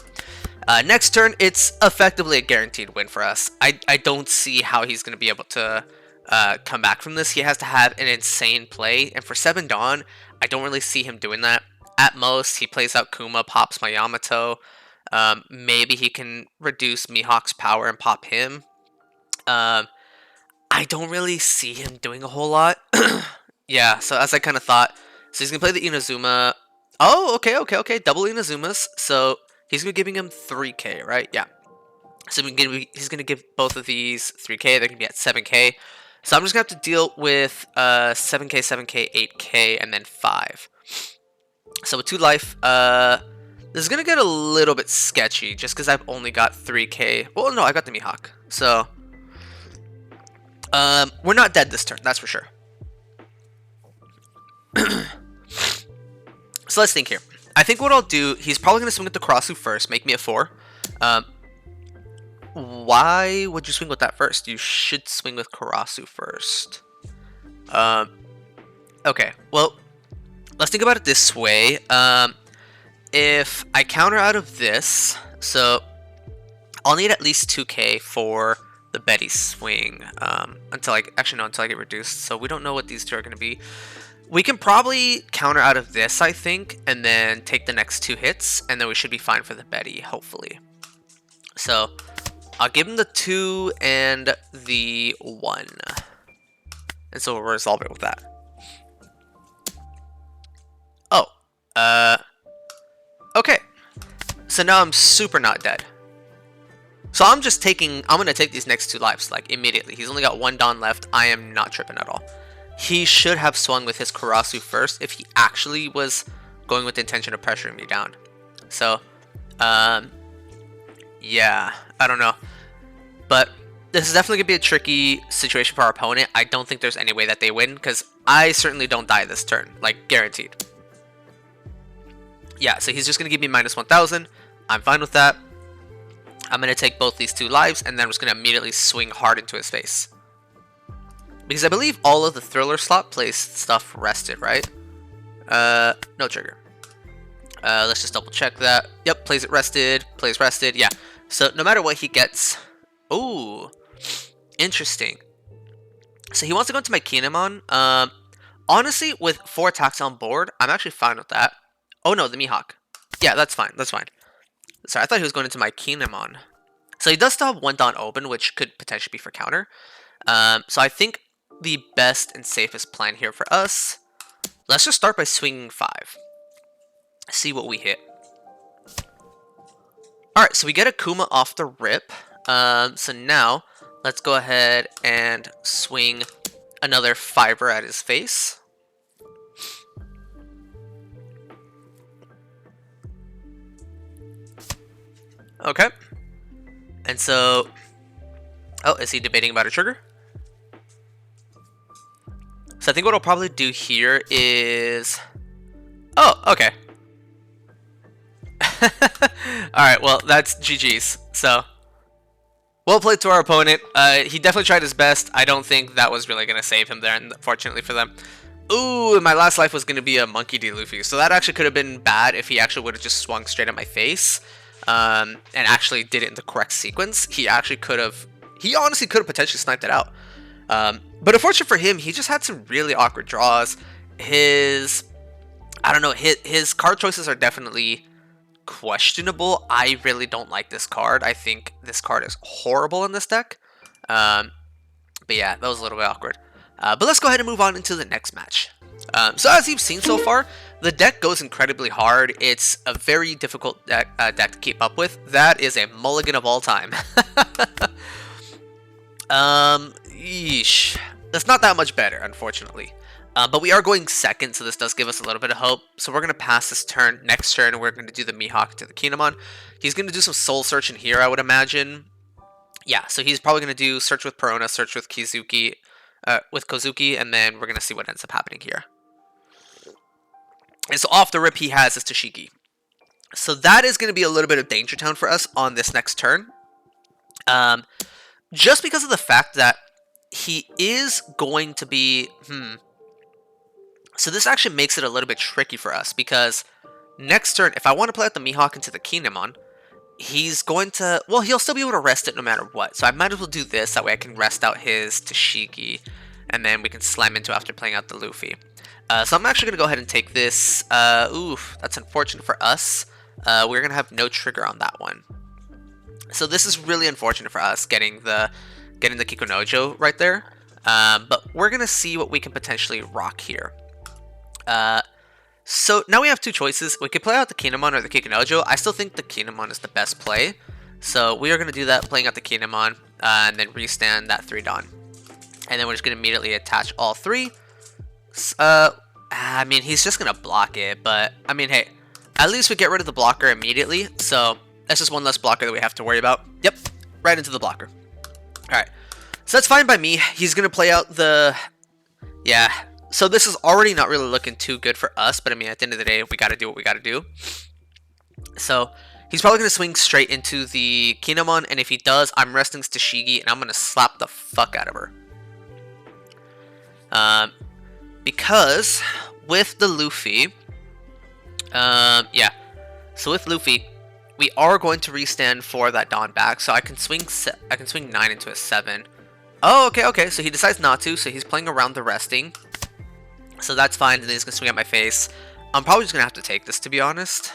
Next turn, it's effectively a guaranteed win for us. I don't see how he's going to be able to come back from this. He has to have an insane play, and for 7 Dawn, I don't really see him doing that. At most, he plays out Kuma, pops my Yamato. Maybe he can reduce Mihawk's power and pop him. I don't really see him doing a whole lot. Yeah, so as I kind of thought. So he's going to play the Inazuma. Oh, okay. Double Inazumas. So he's going to be giving him 3k, right? Yeah. So he's going to give both of these 3k. They're going to be at 7k. So I'm just going to have to deal with 7k, 7k, 8k, and then 5. So with 2 life, this is going to get a little bit sketchy just because I've only got 3k. Well, no, I got the Mihawk. So we're not dead this turn, that's for sure. So let's think here. I think what I'll do, he's probably going to swing at the Karasu first, make me a 4. Why would you swing with that first? You should swing with Karasu first. Okay, well, let's think about it this way. If I counter out of this, so I'll need at least 2k for the Betty swing until until I get reduced. So we don't know what these two are going to be. We can probably counter out of this, I think, and then take the next 2 hits, and then we should be fine for the Betty, hopefully. So I'll give him the 2 and the 1. And so we'll resolve it with that. Oh. Okay. So now I'm super not dead. So I'm going to take these next 2 lives, like, immediately. He's only got 1 Dawn left. I am not tripping at all. He should have swung with his Karasu first if he actually was going with the intention of pressuring me down. So, yeah, I don't know. But this is definitely going to be a tricky situation for our opponent. I don't think there's any way that they win, because I certainly don't die this turn. Like, guaranteed. Yeah, so he's just going to give me minus 1,000. I'm fine with that. I'm going to take both these 2 lives, and then I'm just going to immediately swing hard into his face. Because I believe all of the Thriller slot plays stuff rested, right? No trigger. Let's just double check that. Yep, plays it rested, plays rested, yeah. So no matter what he gets... Ooh, interesting. So he wants to go into my Kinemon. Honestly, with 4 attacks on board, I'm actually fine with that. Oh no, the Mihawk. Yeah, that's fine, that's fine. Sorry, I thought he was going into my Kinemon. So he does still have 1 Dawn open, which could potentially be for counter. So I think the best and safest plan here for us, let's just start by swinging 5. See what we hit. Alright, so we get a Kuma off the rip. So now, let's go ahead and swing another fiber at his face. Okay. And so... Oh, is he debating about a trigger? So I think what I'll probably do here is... Oh, okay. Alright, well, that's GG's. So, well played to our opponent. He definitely tried his best. I don't think that was really going to save him there, unfortunately for them. Ooh, and my last life was going to be a Monkey D. Luffy. So that actually could have been bad if he actually would have just swung straight at my face. And actually did it in the correct sequence. He actually could have... He honestly could have potentially sniped it out. But unfortunately for him, he just had some really awkward draws. I don't know, his card choices are definitely questionable. I really don't like this card. I think this card is horrible in this deck. But yeah, that was a little bit awkward. But let's go ahead and move on into the next match. So as you've seen so far, the deck goes incredibly hard. It's a very difficult deck to keep up with. That is a mulligan of all time. Yeesh. That's not that much better, unfortunately. But we are going second, so this does give us a little bit of hope. So we're going to pass this turn. Next turn, we're going to do the Mihawk to the Kinemon. He's going to do some soul searching here, I would imagine. Yeah, so he's probably going to do search with Perona, search with Kozuki, and then we're going to see what ends up happening here. And so off the rip, he has his Tashiki. So that is going to be a little bit of Danger Town for us on this next turn. Just because of the fact that he is going to be... So this actually makes it a little bit tricky for us, because next turn, if I want to play out the Mihawk into the Kinemon, he's going to... Well, he'll still be able to rest it no matter what. So I might as well do this. That way I can rest out his Tashiki, and then we can slam into after playing out the Luffy. So I'm actually going to go ahead and take this. Oof, that's unfortunate for us. We're going to have no trigger on that one. So this is really unfortunate for us, getting the Kikunojo right there. But we're going to see what we can potentially rock here. So now we have 2 choices. We could play out the Kinemon or the Kikunojo. I still think the Kinemon is the best play. So we are going to do that, playing out the Kinemon, and then restand that 3 Dawn. And then we're just going to immediately attach all 3. I mean, he's just going to block it, but, I mean, hey, at least we get rid of the blocker immediately, so that's just one less blocker that we have to worry about. Yep, right into the blocker. Alright, so that's fine by me. He's going to play out the... Yeah, so this is already not really looking too good for us, but I mean, at the end of the day, we got to do what we got to do. So, he's probably going to swing straight into the Kinemon, and if he does, I'm resting Tashigi, and I'm going to slap the fuck out of her. Because with the Luffy, yeah, so with Luffy, we are going to restand for that Dawn back, so I can swing 9 into a 7. Oh, okay, so he decides not to, so he's playing around the resting. So that's fine, and then he's going to swing at my face. I'm probably just going to have to take this, to be honest.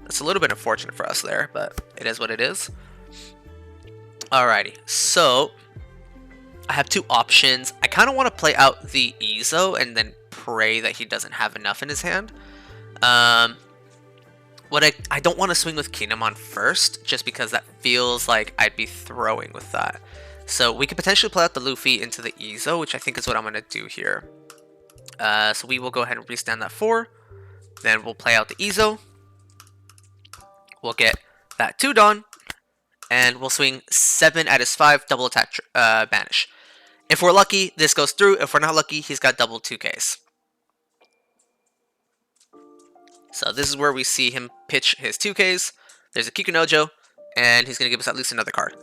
It's a little bit unfortunate for us there, but it is what it is. Alrighty, so I have two options. I kind of want to play out the Ezo and then pray that he doesn't have enough in his hand. What I don't want to swing with Kinemon first, just because that feels like I'd be throwing with that. So we could potentially play out the Luffy into the Ezo, which I think is what I'm going to do here. So we will go ahead and restand that 4. Then we'll play out the Ezo. We'll get that 2 Dawn. And we'll swing 7 at his 5, double attack banish. If we're lucky, this goes through. If we're not lucky, he's got double 2Ks. So this is where we see him pitch his 2Ks. There's a Kikunojo, and he's going to give us at least another card.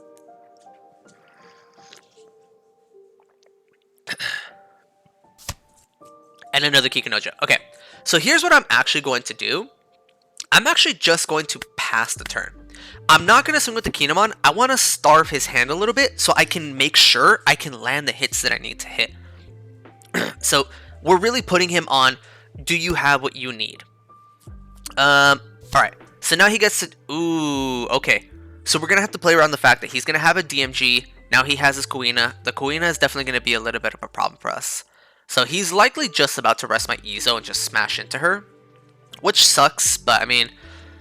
And another Kikunojo. Okay, so here's what I'm actually going to do. I'm actually just going to pass the turn. I'm not going to swing with the Kinemon. I want to starve his hand a little bit so I can make sure I can land the hits that I need to hit. So we're really putting him on, do you have what you need? Alright, so now he gets to, ooh, okay. So we're going to have to play around the fact that he's going to have a DMG. Now he has his Kuina. The Kuina is definitely going to be a little bit of a problem for us. So he's likely just about to rest my Ezo and just smash into her. Which sucks, but I mean,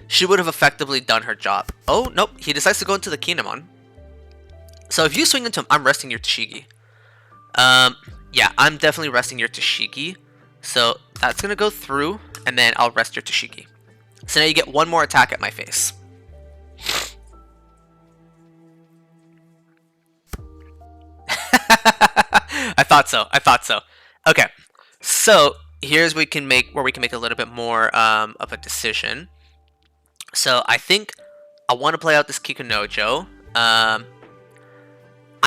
she would have effectively done her job. Oh, nope, he decides to go into the Kinemon. So if you swing into him, I'm resting your Tashigi. Yeah, I'm definitely resting your Tashigi. So that's going to go through, and then I'll rest your Tashigi. So now you get one more attack at my face. I thought so. Okay, so here's where we can make a little bit more of a decision. So I think I want to play out this Kikunojo. I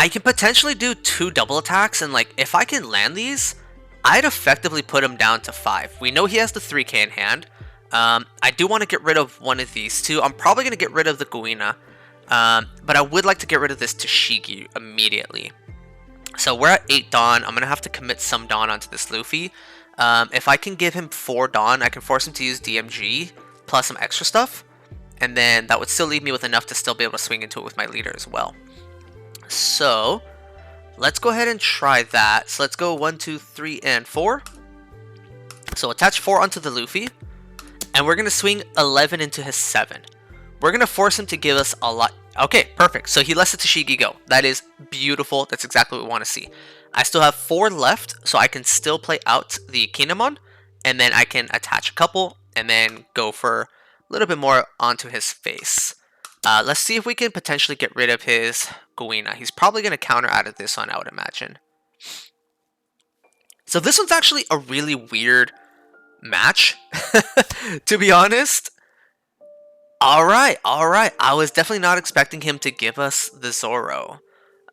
can potentially do 2 double attacks, and like if I can land these, I'd effectively put him down to 5. We know he has the 3K in hand. I do want to get rid of one of these two. I'm probably going to get rid of the Kuina, but I would like to get rid of this Tashigi immediately. So we're at 8 Dawn. I'm going to have to commit some Dawn onto this Luffy. If I can give him 4 Dawn, I can force him to use DMG plus some extra stuff. And then that would still leave me with enough to still be able to swing into it with my leader as well. So let's go ahead and try that. So let's go 1, 2, 3, and 4. So attach 4 onto the Luffy. And we're going to swing 11 into his 7. We're going to force him to give us a lot. Okay, perfect. So he lets the Tashigi go. That is beautiful. That's exactly what we want to see. I still have 4 left, so I can still play out the Kinemon. And then I can attach a couple, and then go for a little bit more onto his face. Let's see if we can potentially get rid of his Kuina. He's probably going to counter out of this one, I would imagine. So this one's actually a really weird match, to be honest. Alright. I was definitely not expecting him to give us the Zoro.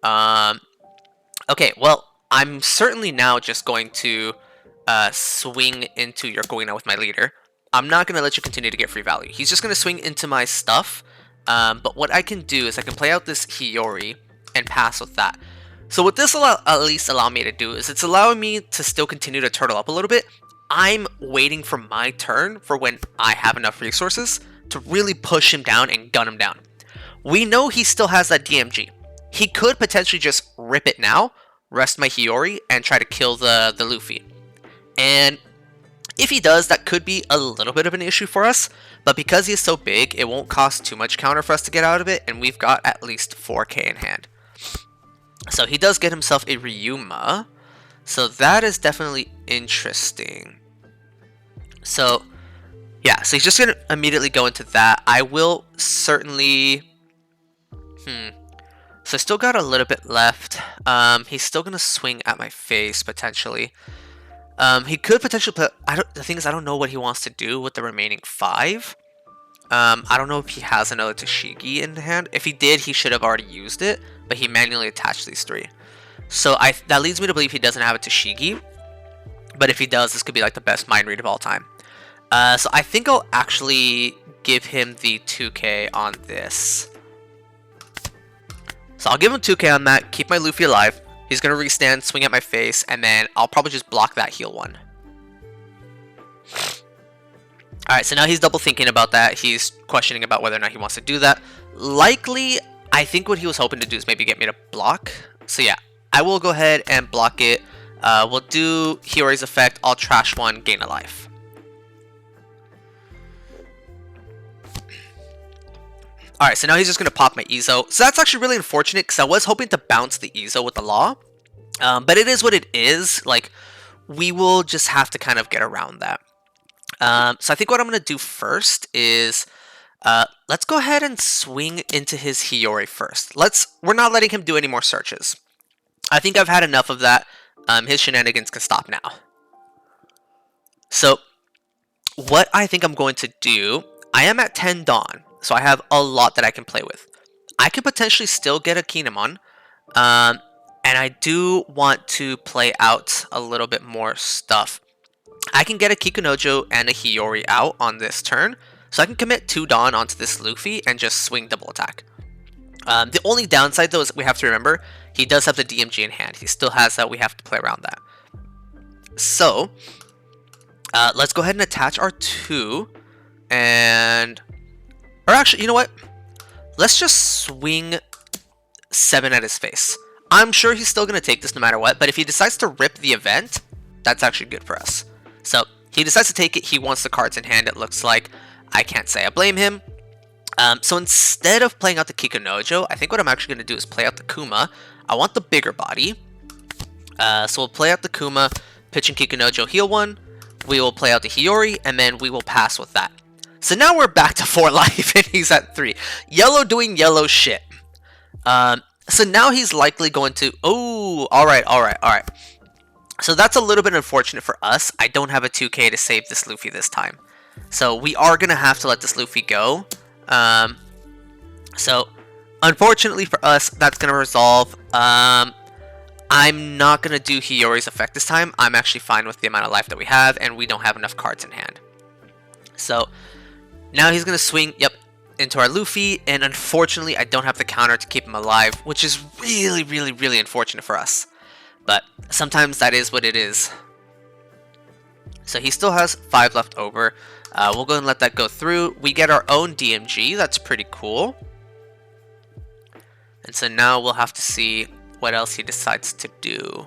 Okay, well, I'm certainly now just going to swing into your Kuina with my leader. I'm not going to let you continue to get free value. He's just going to swing into my stuff. But what I can do is I can play out this Hiyori and pass with that. So what this at least allow me to do is it's allowing me to still continue to turtle up a little bit. I'm waiting for my turn for when I have enough resources to really push him down and gun him down. We know he still has that DMG. He could potentially just rip it now, rest my Hiyori, and try to kill the Luffy. And if he does, that could be a little bit of an issue for us, but because he is so big, it won't cost too much counter for us to get out of it, and we've got at least 4K in hand. So he does get himself a Ryuma, so that is definitely interesting. So yeah, so he's just going to immediately go into that. I will certainly... So I still got a little bit left. He's still going to swing at my face, potentially. He could potentially put... the thing is, I don't know what he wants to do with the remaining 5. I don't know if he has another Tashigi in hand. If he did, he should have already used it, but he manually attached these 3. So that leads me to believe he doesn't have a Tashigi. But if he does, this could be like the best mind read of all time. So I think I'll actually give him the 2k on this. So I'll give him 2k on that, keep my Luffy alive. He's going to restand, swing at my face, and then I'll probably just block that heal one. Alright, so now he's double thinking about that. He's questioning about whether or not he wants to do that. Likely, I think what he was hoping to do is maybe get me to block. So yeah, I will go ahead and block it. We'll do Hiyori's effect. I'll trash one, gain a life. Alright, so now he's just going to pop my Ezo. So that's actually really unfortunate because I was hoping to bounce the Ezo with the Law. But it is what it is. Like, we will just have to kind of get around that. So I think what I'm going to do first is, let's go ahead and swing into his Hiyori first. We're not letting him do any more searches. I think I've had enough of that. His shenanigans can stop now. So, what I think I'm going to do, I am at 10 Dawn, so I have a lot that I can play with. I could potentially still get a Kinemon, and I do want to play out a little bit more stuff. I can get a Kikunojo and a Hiyori out on this turn, so I can commit 2 Dawn onto this Luffy and just swing double attack. The only downside though is we have to remember, he does have the DMG in hand. He still has that, we have to play around that. So, let's go ahead and attach our 2, and... Or actually, you know what? Let's just swing 7 at his face. I'm sure he's still going to take this no matter what, but if he decides to rip the event, that's actually good for us. So, he decides to take it, he wants the cards in hand, it looks like. I can't say I blame him. So instead of playing out the Kikunojo, I think what I'm actually going to do is play out the Kuma. I want the bigger body. So we'll play out the Kuma, pitch and Kikunojo, heal 1. We will play out the Hiyori, and then we will pass with that. So now we're back to 4 life, and he's at 3. Yellow doing yellow shit. So now he's likely going to... Oh, alright. So that's a little bit unfortunate for us. I don't have a 2k to save this Luffy this time. So we are going to have to let this Luffy go. So unfortunately for us, that's going to resolve. I'm not going to do Hiyori's effect this time. I'm actually fine with the amount of life that we have, and we don't have enough cards in hand. So now he's going to swing, into our Luffy, and unfortunately I don't have the counter to keep him alive, which is really unfortunate for us. But sometimes that is what it is. So he still has 5 left over. We'll go and let that go through. We get our own DMG. That's pretty cool. And so now we'll have to see what else he decides to do.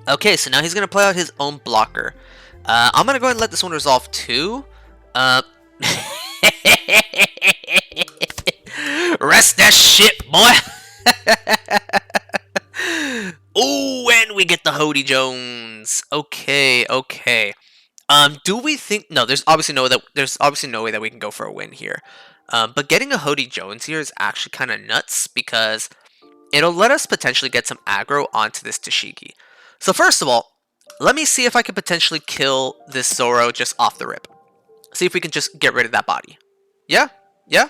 Okay, so now he's going to play out his own blocker. I'm going to go ahead and let this one resolve too. Rest that shit, boy! Ooh, and we get the Hody Jones. Okay. Do we think... No, there's obviously no way that we can go for a win here. But getting a Hody Jones here is actually kind of nuts because it'll let us potentially get some aggro onto this Tashigi. So first of all, let me see if I can potentially kill this Zoro just off the rip. See if we can just get rid of that body. Yeah? You're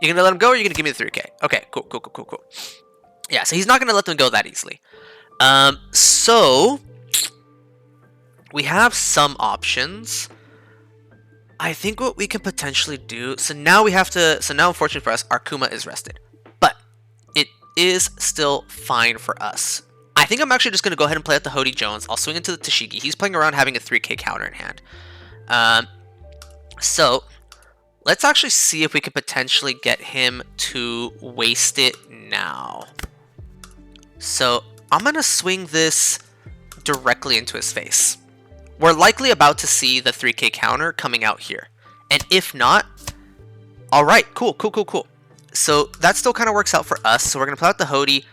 gonna let him go, or you're gonna give me the 3k? Okay, cool. Yeah, so he's not gonna let them go that easily. So we have some options. I think what we can potentially do. So now unfortunately for us, our Kuma is rested, but it is still fine for us. I think I'm actually just gonna go ahead and play out the Hody Jones. I'll swing into the Tashigi. He's playing around having a 3k counter in hand. So let's actually see if we could potentially get him to waste it now. So I'm going to swing this directly into his face. We're likely about to see the 3k counter coming out here. And if not, alright, cool. So that still kind of works out for us. So we're going to play out the Hody,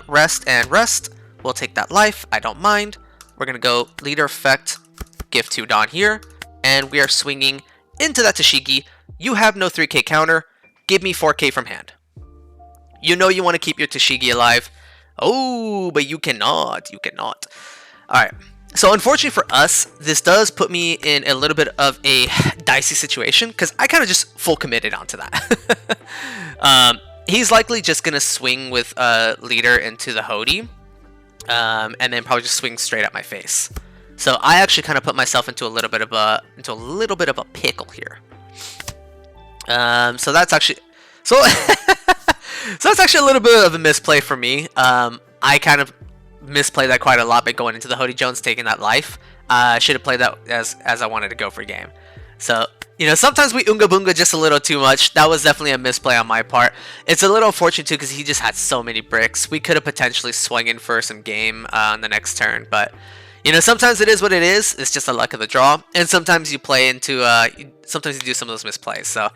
rest and rest. We'll take that life, I don't mind. We're going to go leader effect, give 2 Dawn here. And we are swinging into that Tashigi. You have no 3k counter. Give me 4k from hand. You know you want to keep your Tashigi alive. Oh, but you cannot. Alright. So unfortunately for us, this does put me in a little bit of a dicey situation because I kind of just full committed onto that. He's likely just going to swing with leader into the Hody. And then probably just swing straight at my face. So I actually kind of put myself into a little bit of a pickle here. So that's actually so so that's actually a little bit of a misplay for me. I kind of misplayed that quite a lot by going into the Hody Jones, taking that life. I should have played that as I wanted to go for game. So, you know, sometimes we Unga Bunga just a little too much. That was definitely a misplay on my part. It's a little unfortunate too because he just had so many bricks. We could have potentially swung in for some game on the next turn, but you know, sometimes it is what it is. It's just the luck of the draw, and sometimes you play into sometimes you do some of those misplays. So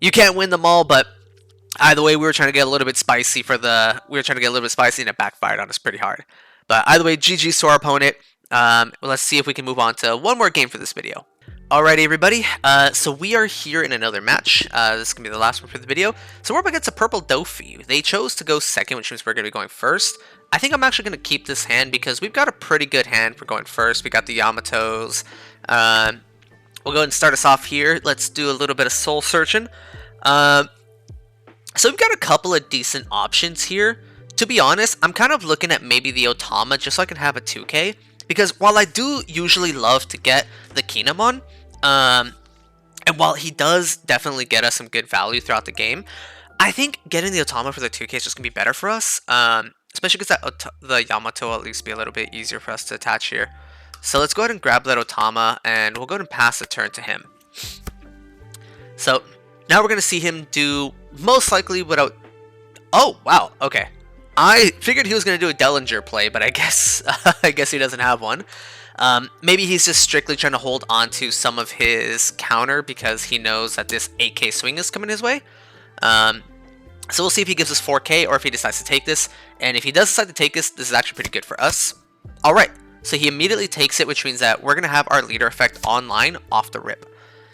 you can't win them all, but either way, we were trying to get a little bit spicy and it backfired on us pretty hard. But either way, GG's to our opponent. Let's see if we can move on to one more game for this video. Alrighty, everybody. So we are here in another match. This is gonna be the last one for the video. So we're up against a purple Dofi. They chose to go second, which means we're gonna be going first. I think I'm actually gonna keep this hand because we've got a pretty good hand for going first. We got the Yamatos. We'll go ahead and start us off here. Let's do a little bit of soul searching. So we've got a couple of decent options here. To be honest, I'm kind of looking at maybe the Otama just so I can have a 2K. Because while I do usually love to get the Kinemon, and while he does definitely get us some good value throughout the game, I think getting the Otama for the 2K is just going to be better for us. Especially because the Yamato will at least be a little bit easier for us to attach here. So let's go ahead and grab that Otama, and we'll go ahead and pass the turn to him. So now we're going to see him do most likely without... Oh, wow, okay. I figured he was going to do a Dellinger play, but I guess he doesn't have one. Maybe he's just strictly trying to hold on to some of his counter because he knows that this 8K swing is coming his way. So we'll see if he gives us 4K or if he decides to take this. And if he does decide to take this, this is actually pretty good for us. Alright, so he immediately takes it, which means that we're going to have our leader effect online off the rip.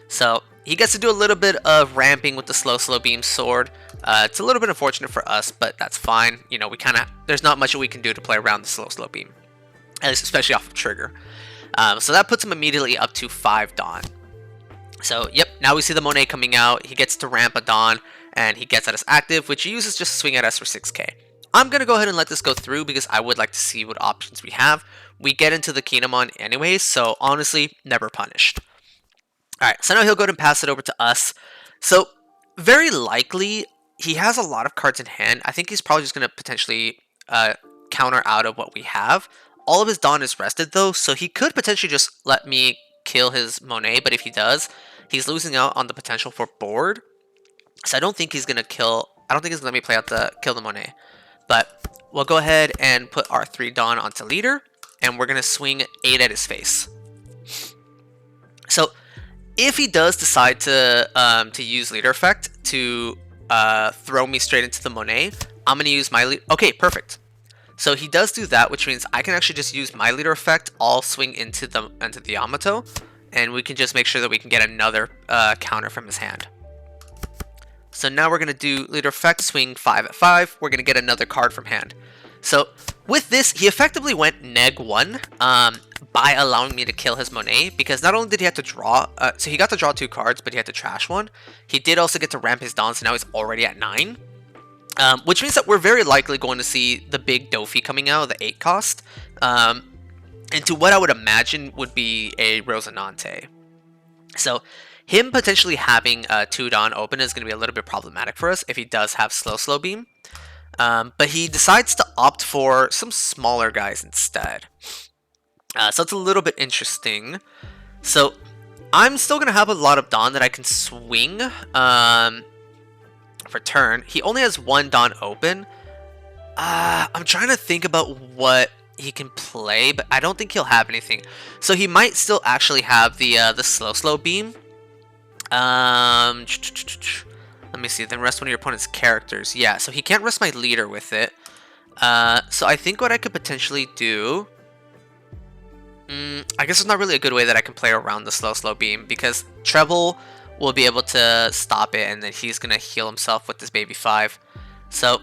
So he gets to do a little bit of ramping with the slow beam sword. It's a little bit unfortunate for us, but that's fine. You know, there's not much that we can do to play around the slow beam, especially off of trigger. So that puts him immediately up to 5 Dawn. So, yep, now we see the Monet coming out. He gets to ramp a Dawn, and he gets at us active, which he uses just to swing at us for 6K. I'm going to go ahead and let this go through because I would like to see what options we have. We get into the Kinemon anyways, so honestly, never punished. Alright, so now he'll go ahead and pass it over to us. So, very likely, he has a lot of cards in hand. I think he's probably just going to potentially counter out of what we have. All of his Dawn is rested though, so he could potentially just let me kill his Monet, but if he does, he's losing out on the potential for board. So I don't think he's going to let me play out kill the Monet. But we'll go ahead and put our 3 Dawn onto leader, and we're going to swing 8 at his face. So if he does decide to use leader effect to throw me straight into the Monet, I'm going to use my lead. Okay, perfect. So he does do that, which means I can actually just use my leader effect, all swing into the Yamato, and we can just make sure that we can get another counter from his hand. So now we're going to do leader effect, swing 5 at 5. We're going to get another card from hand. So with this, he effectively went neg1 by allowing me to kill his Monet, because not only did he have to draw, so he got to draw 2 cards, but he had to trash 1. He did also get to ramp his Dawn, so now he's already at 9. Which means that we're very likely going to see the big Dofi coming out, the 8 cost, into what I would imagine would be a Rosinante. So him potentially having 2 Dawn open is going to be a little bit problematic for us if he does have slow beam. But he decides to opt for some smaller guys instead. So it's a little bit interesting. So I'm still going to have a lot of Dawn that I can swing for turn. He only has 1 Dawn open. I'm trying to think about what he can play, but I don't think he'll have anything. So he might still actually have the slow beam. Let me see. Then rest one of your opponent's characters. Yeah, so he can't rest my leader with it. So I think what I could potentially do... I guess there's not really a good way that I can play around the slow beam, because Treble will be able to stop it, and then he's gonna heal himself with this baby 5. So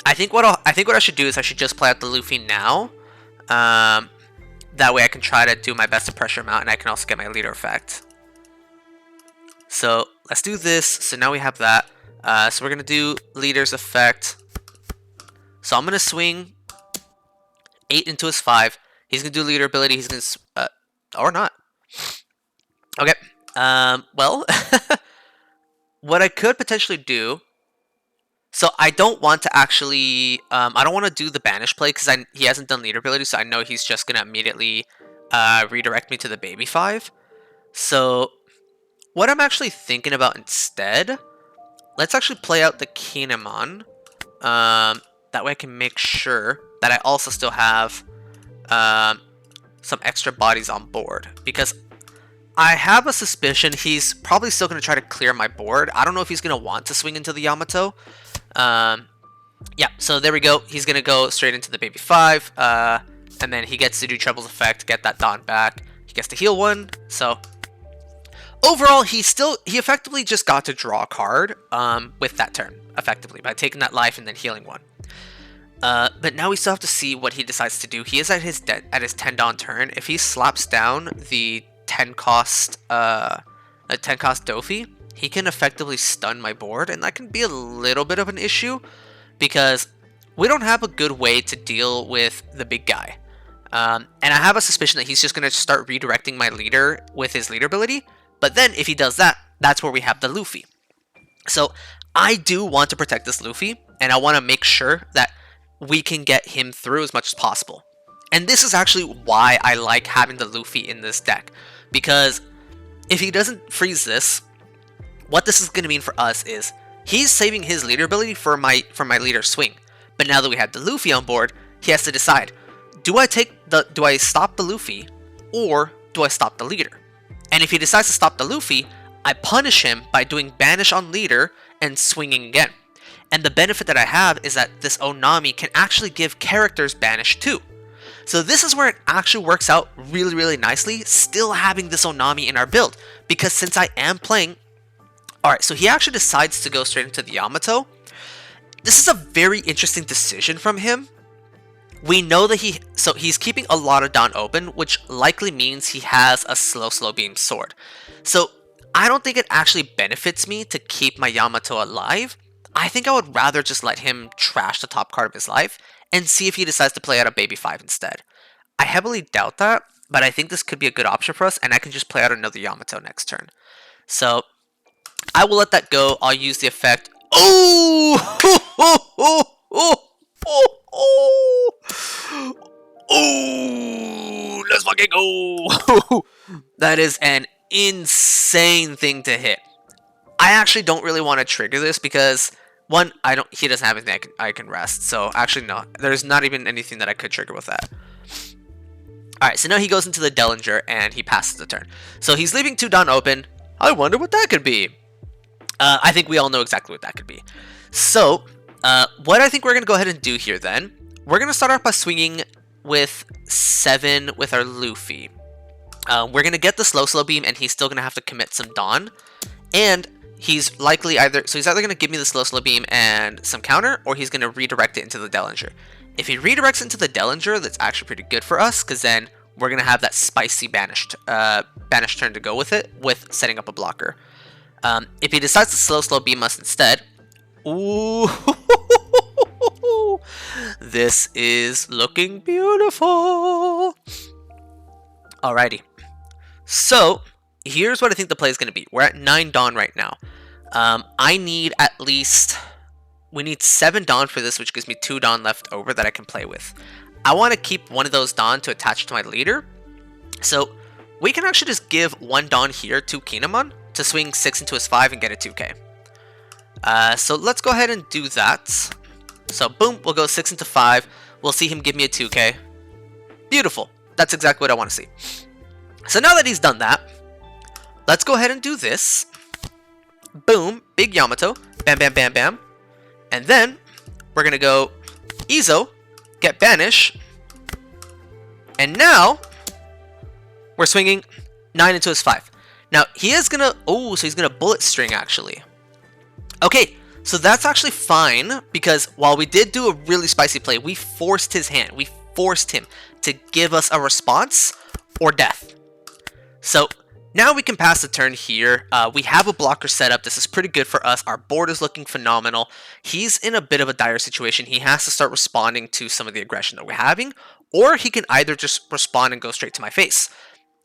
I think what I should do is I should just play out the Luffy now. That way I can try to do my best to pressure him out, and I can also get my leader effect. So let's do this. So now we have that. So we're gonna do leader's effect. So I'm gonna swing 8 into his 5. He's gonna do leader ability. He's gonna or not. Okay. Well, what I could potentially do. So I don't want to actually. I don't want to do the banish play because he hasn't done leader ability, so I know he's just gonna immediately redirect me to the baby 5. So what I'm actually thinking about instead, let's actually play out the Kinemon. That way I can make sure that I also still have some extra bodies on board, because I have a suspicion he's probably still going to try to clear my board. I don't know if he's going to want to swing into the Yamato. Yeah, so there we go. He's going to go straight into the baby 5, and then he gets to do Treble's effect, get that Dawn back. He gets to heal 1, so overall, he effectively just got to draw a card with that turn, effectively, by taking that life and then healing 1. But now we still have to see what he decides to do. He is at his 10 Dawn turn. If he slaps down the 10 cost Dofi, he can effectively stun my board, and that can be a little bit of an issue because we don't have a good way to deal with the big guy. And I have a suspicion that he's just going to start redirecting my leader with his leader ability. But then if he does that, that's where we have the Luffy. So I do want to protect this Luffy, and I want to make sure that we can get him through as much as possible. And this is actually why I like having the Luffy in this deck, because if he doesn't freeze this, what this is going to mean for us is he's saving his leader ability for my leader swing. But now that we have the Luffy on board, he has to decide, do I stop the Luffy or do I stop the leader? And if he decides to stop the Luffy, I punish him by doing banish on leader and swinging again. And the benefit that I have is that this Onami can actually give characters banish too. So this is where it actually works out really, really nicely, still having this Onami in our build. Because since I am playing... Alright, so he actually decides to go straight into the Yamato. This is a very interesting decision from him. We know that he's keeping a lot of Dawn open, which likely means he has a slow beam sword. So I don't think it actually benefits me to keep my Yamato alive. I think I would rather just let him trash the top card of his life and see if he decides to play out a baby 5 instead. I heavily doubt that, but I think this could be a good option for us, and I can just play out another Yamato next turn. So I will let that go. I'll use the effect. Oh, let's fucking go. That is an insane thing to hit. I actually don't really want to trigger this because one, he doesn't have anything I can rest. So actually no, there's not even anything that I could trigger with that. Alright, so now he goes into the Dellinger and he passes the turn. So he's leaving 2 Dawn open. I wonder what that could be. I think we all know exactly what that could be. So, what I think we're going to go ahead and do here then, we're going to start off by swinging with 7 with our Luffy. We're going to get the slow beam, and he's still going to have to commit some Dawn. And he's likely he's either going to give me the slow beam and some counter, or he's going to redirect it into the Dellinger. If he redirects into the Dellinger, that's actually pretty good for us, because then we're going to have that spicy banished turn to go with it, with setting up a blocker. If he decides to slow beam us instead, ooh, this is looking beautiful. Alrighty, so here's what I think the play is going to be. We're at 9 Dawn right now. We need 7 Dawn for this, which gives me 2 Dawn left over that I can play with. I want to keep one of those Dawn to attach to my leader, so we can actually just give 1 Dawn here to Kinemon to swing 6 into his 5 and get a 2k. So let's go ahead and do that. So boom, we'll go 6 into 5. We'll see him give me a 2k. Beautiful. That's exactly what I want to see. So now that he's done that, let's go ahead and do this. Boom, big Yamato. Bam, bam, bam, bam. And then we're going to go Izo, get banish. And now we're swinging 9 into his 5. Now, he is going to... Oh, so he's going to bullet string, actually. Okay, so that's actually fine, because while we did do a really spicy play, we forced his hand. We forced him to give us a response or death. So, Now we can pass the turn here. We have a blocker set up. This is pretty good for us. Our board is looking phenomenal. He's in a bit of a dire situation. He has to start responding to some of the aggression that we're having, or he can either just respond and go straight to my face.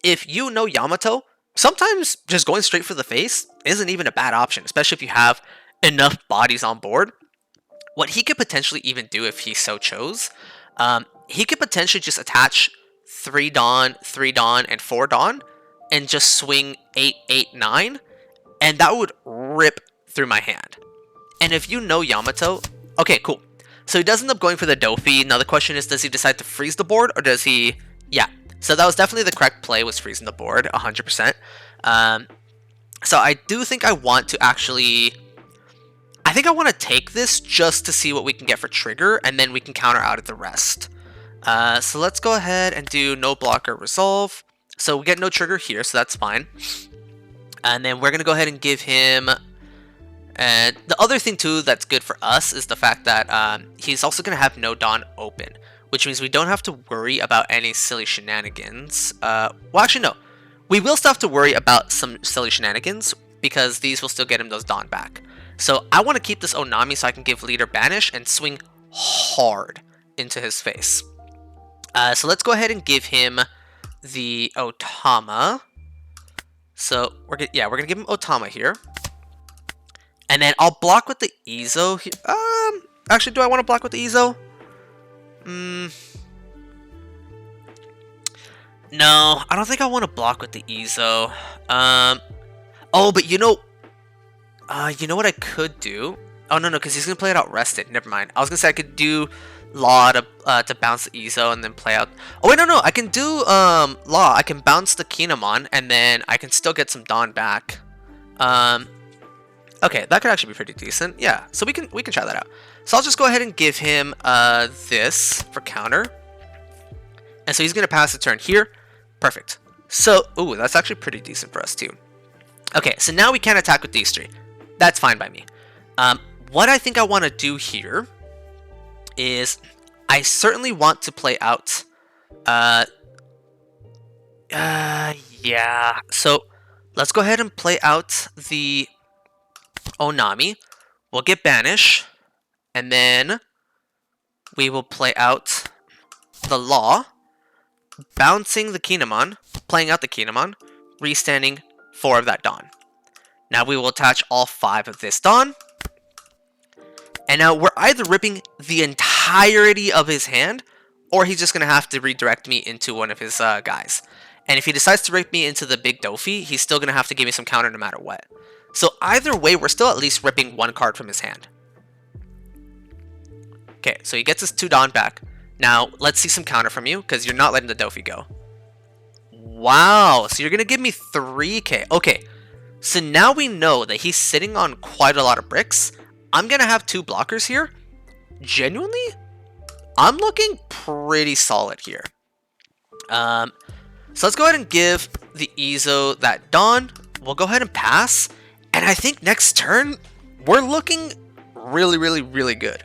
If you know Yamato, sometimes just going straight for the face isn't even a bad option, especially if you have enough bodies on board. What he could potentially even do if he so chose, he could potentially just attach 3 Dawn, 3 Dawn, and 4 Dawn, and just swing 8, 8, 9, and that would rip through my hand. And if you know Yamato, okay, cool. So he does end up going for the Dofi. Now the question is, does he decide to freeze the board, or does he... Yeah, so that was definitely the correct play, was freezing the board, 100%. So I do think I want to actually... I think I want to take this just to see what we can get for trigger, and then we can counter out at the rest. So let's go ahead and do no blocker resolve. So we get no trigger here, so that's fine. And then we're going to go ahead and give him... And the other thing too that's good for us is the fact that he's also going to have no Dawn open, which means we don't have to worry about any silly shenanigans. Well, actually, no. We will still have to worry about some silly shenanigans, because these will still get him those Dawn back. So I want to keep this Onami so I can give leader Banish and swing hard into his face. So let's go ahead and give him the Otama. So we're gonna give him Otama here. And then I'll block with the Izo here. Actually, do I want to block with the Izo? No, I don't think I want to block with the Izo. Oh, but you know what I could do? Oh, no, because he's going to play it out rested. Never mind. I was going to say I could do Law to bounce the Izo and then play out... Oh, wait, no. I can do Law. I can bounce the Kinemon, and then I can still get some Dawn back. Okay, that could actually be pretty decent. Yeah, so we can try that out. So I'll just go ahead and give him this for counter. And so he's going to pass the turn here. Perfect. So, ooh, that's actually pretty decent for us, too. Okay, so now we can attack with these 3. That's fine by me. What I think I want to do here is I certainly want to play out... yeah. So let's go ahead and play out the Onami. We'll get Banish. And then we will play out the Law, bouncing the Kinemon, playing out the Kinemon, restanding 4 of that Dawn. Now we will attach all 5 of this Dawn. And now we're either ripping the entirety of his hand, or he's just going to have to redirect me into one of his guys. And if he decides to rip me into the big Dofi, he's still going to have to give me some counter no matter what. So either way, we're still at least ripping 1 card from his hand. Okay, so he gets his 2 Dawn back. Now, let's see some counter from you, because you're not letting the Dofi go. Wow, so you're going to give me 3k. Okay, so now we know that he's sitting on quite a lot of bricks. I'm going to have 2 blockers here. Genuinely, I'm looking pretty solid here. So let's go ahead and give the Izo that Dawn. We'll go ahead and pass. And I think next turn, we're looking really, really, really good.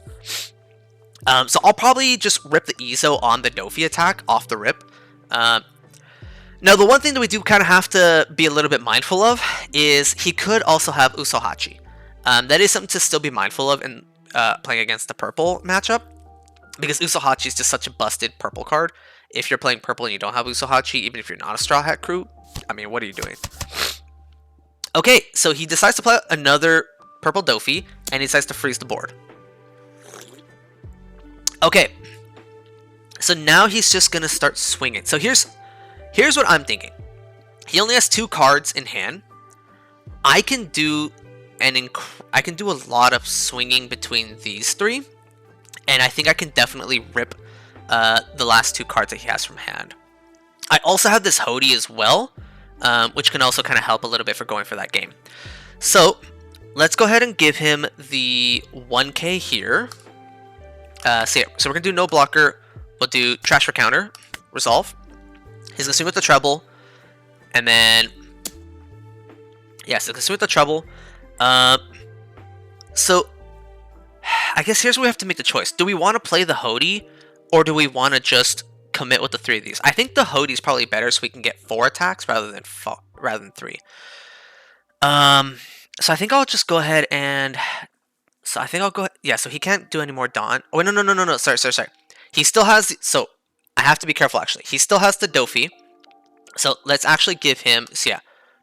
So I'll probably just rip the Izo on the Dofi attack off the rip. Now, the one thing that we do kind of have to be a little bit mindful of is he could also have Usohachi. That is something to still be mindful of in playing against the purple matchup, because Usohachi is just such a busted purple card. If you're playing purple and you don't have Usohachi, even if you're not a Straw Hat crew, I mean, what are you doing? Okay, so he decides to play another purple Dofi, and he decides to freeze the board. Okay, so now he's just going to start swinging. So here's what I'm thinking. He only has 2 cards in hand. I can do a lot of swinging between these 3, and I think I can definitely rip the last 2 cards that he has from hand. I also have this Hody as well, which can also kind of help a little bit for going for that game. So let's go ahead and give him the 1k here. So we're gonna do no blocker. We'll do trash for counter, resolve. He's gonna swing with the treble, and then yeah, so he's gonna swing with the treble. So I guess here's where we have to make the choice. Do we want to play the Hody, or do we want to just commit with the 3 of these? I think the Hody is probably better, so we can get 4 attacks rather than rather than 3. So I think I'll just go ahead and... So I think I'll go... Yeah, so he can't do any more Dawn. Oh, no. Sorry. He still has... So I have to be careful, actually. He still has the Dofi. So let's actually give him... So yeah,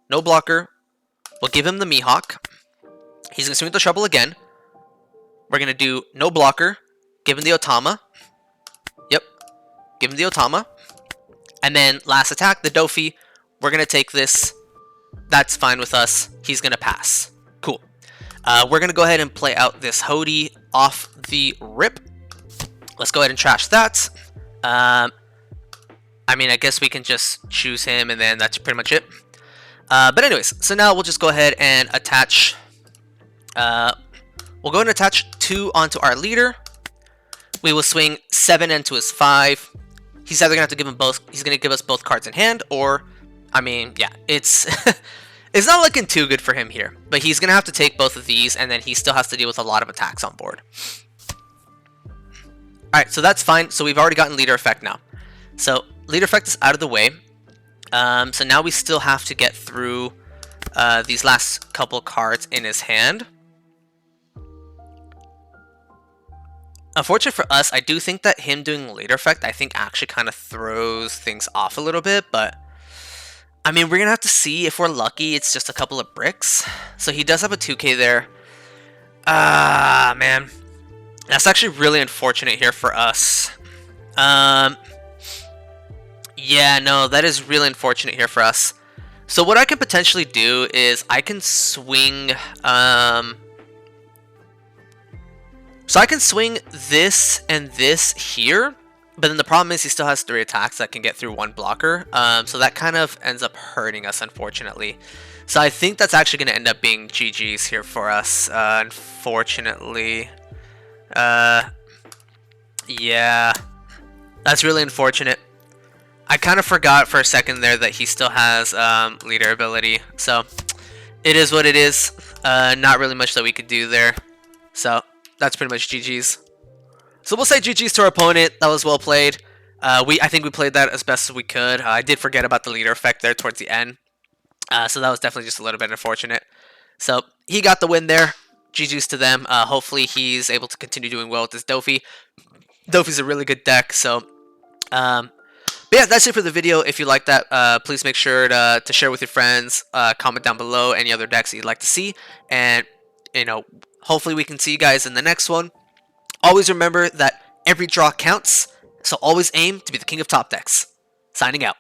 no blocker. We'll give him the Mihawk. He's going to swing the Trouble again. We're going to do no blocker. Give him the Otama. Yep. Give him the Otama. And then last attack, the Dofi. We're going to take this. That's fine with us. He's going to pass. Cool. We're going to go ahead and play out this Hody off the rip. Let's go ahead and trash that. I mean, I guess we can just choose him, and then that's pretty much it. But anyways, so now we'll just go ahead and attach... we'll go ahead and attach 2 onto our leader. We will swing 7 into his 5. He's either going to have to give him both... He's going to give us both cards in hand, or... I mean, yeah, it's... It's not looking too good for him here. But he's going to have to take both of these, and then he still has to deal with a lot of attacks on board. Alright, so that's fine. So we've already gotten leader effect now. So leader effect is out of the way. So now we still have to get through these last couple cards in his hand. Unfortunately for us, I do think that him doing leader effect, I think actually kind of throws things off a little bit, but I mean, we're going to have to see. If we're lucky, it's just a couple of bricks. So he does have a 2k there. Man. That's actually really unfortunate here for us. Yeah, no, that is really unfortunate here for us. So what I can potentially do is I can swing... So I can swing this and this here. But then the problem is he still has 3 attacks that can get through 1 blocker. So that kind of ends up hurting us, unfortunately. So I think that's actually going to end up being GG's here for us, unfortunately. Yeah. That's really unfortunate. I kind of forgot for a second there that he still has leader ability. So it is what it is. Not really much that we could do there. So that's pretty much GG's. So we'll say GG's to our opponent. That was well played. I think we played that as best as we could. I did forget about the leader effect there towards the end. So that was definitely just a little bit unfortunate. So he got the win there. GG's to them. Hopefully he's able to continue doing well with this Dofi. Dofi's a really good deck. So, but yeah, that's it for the video. If you like that, please make sure to share with your friends. Comment down below any other decks that you'd like to see. And, you know, hopefully we can see you guys in the next one. Always remember that every draw counts, so always aim to be the king of top decks. Signing out.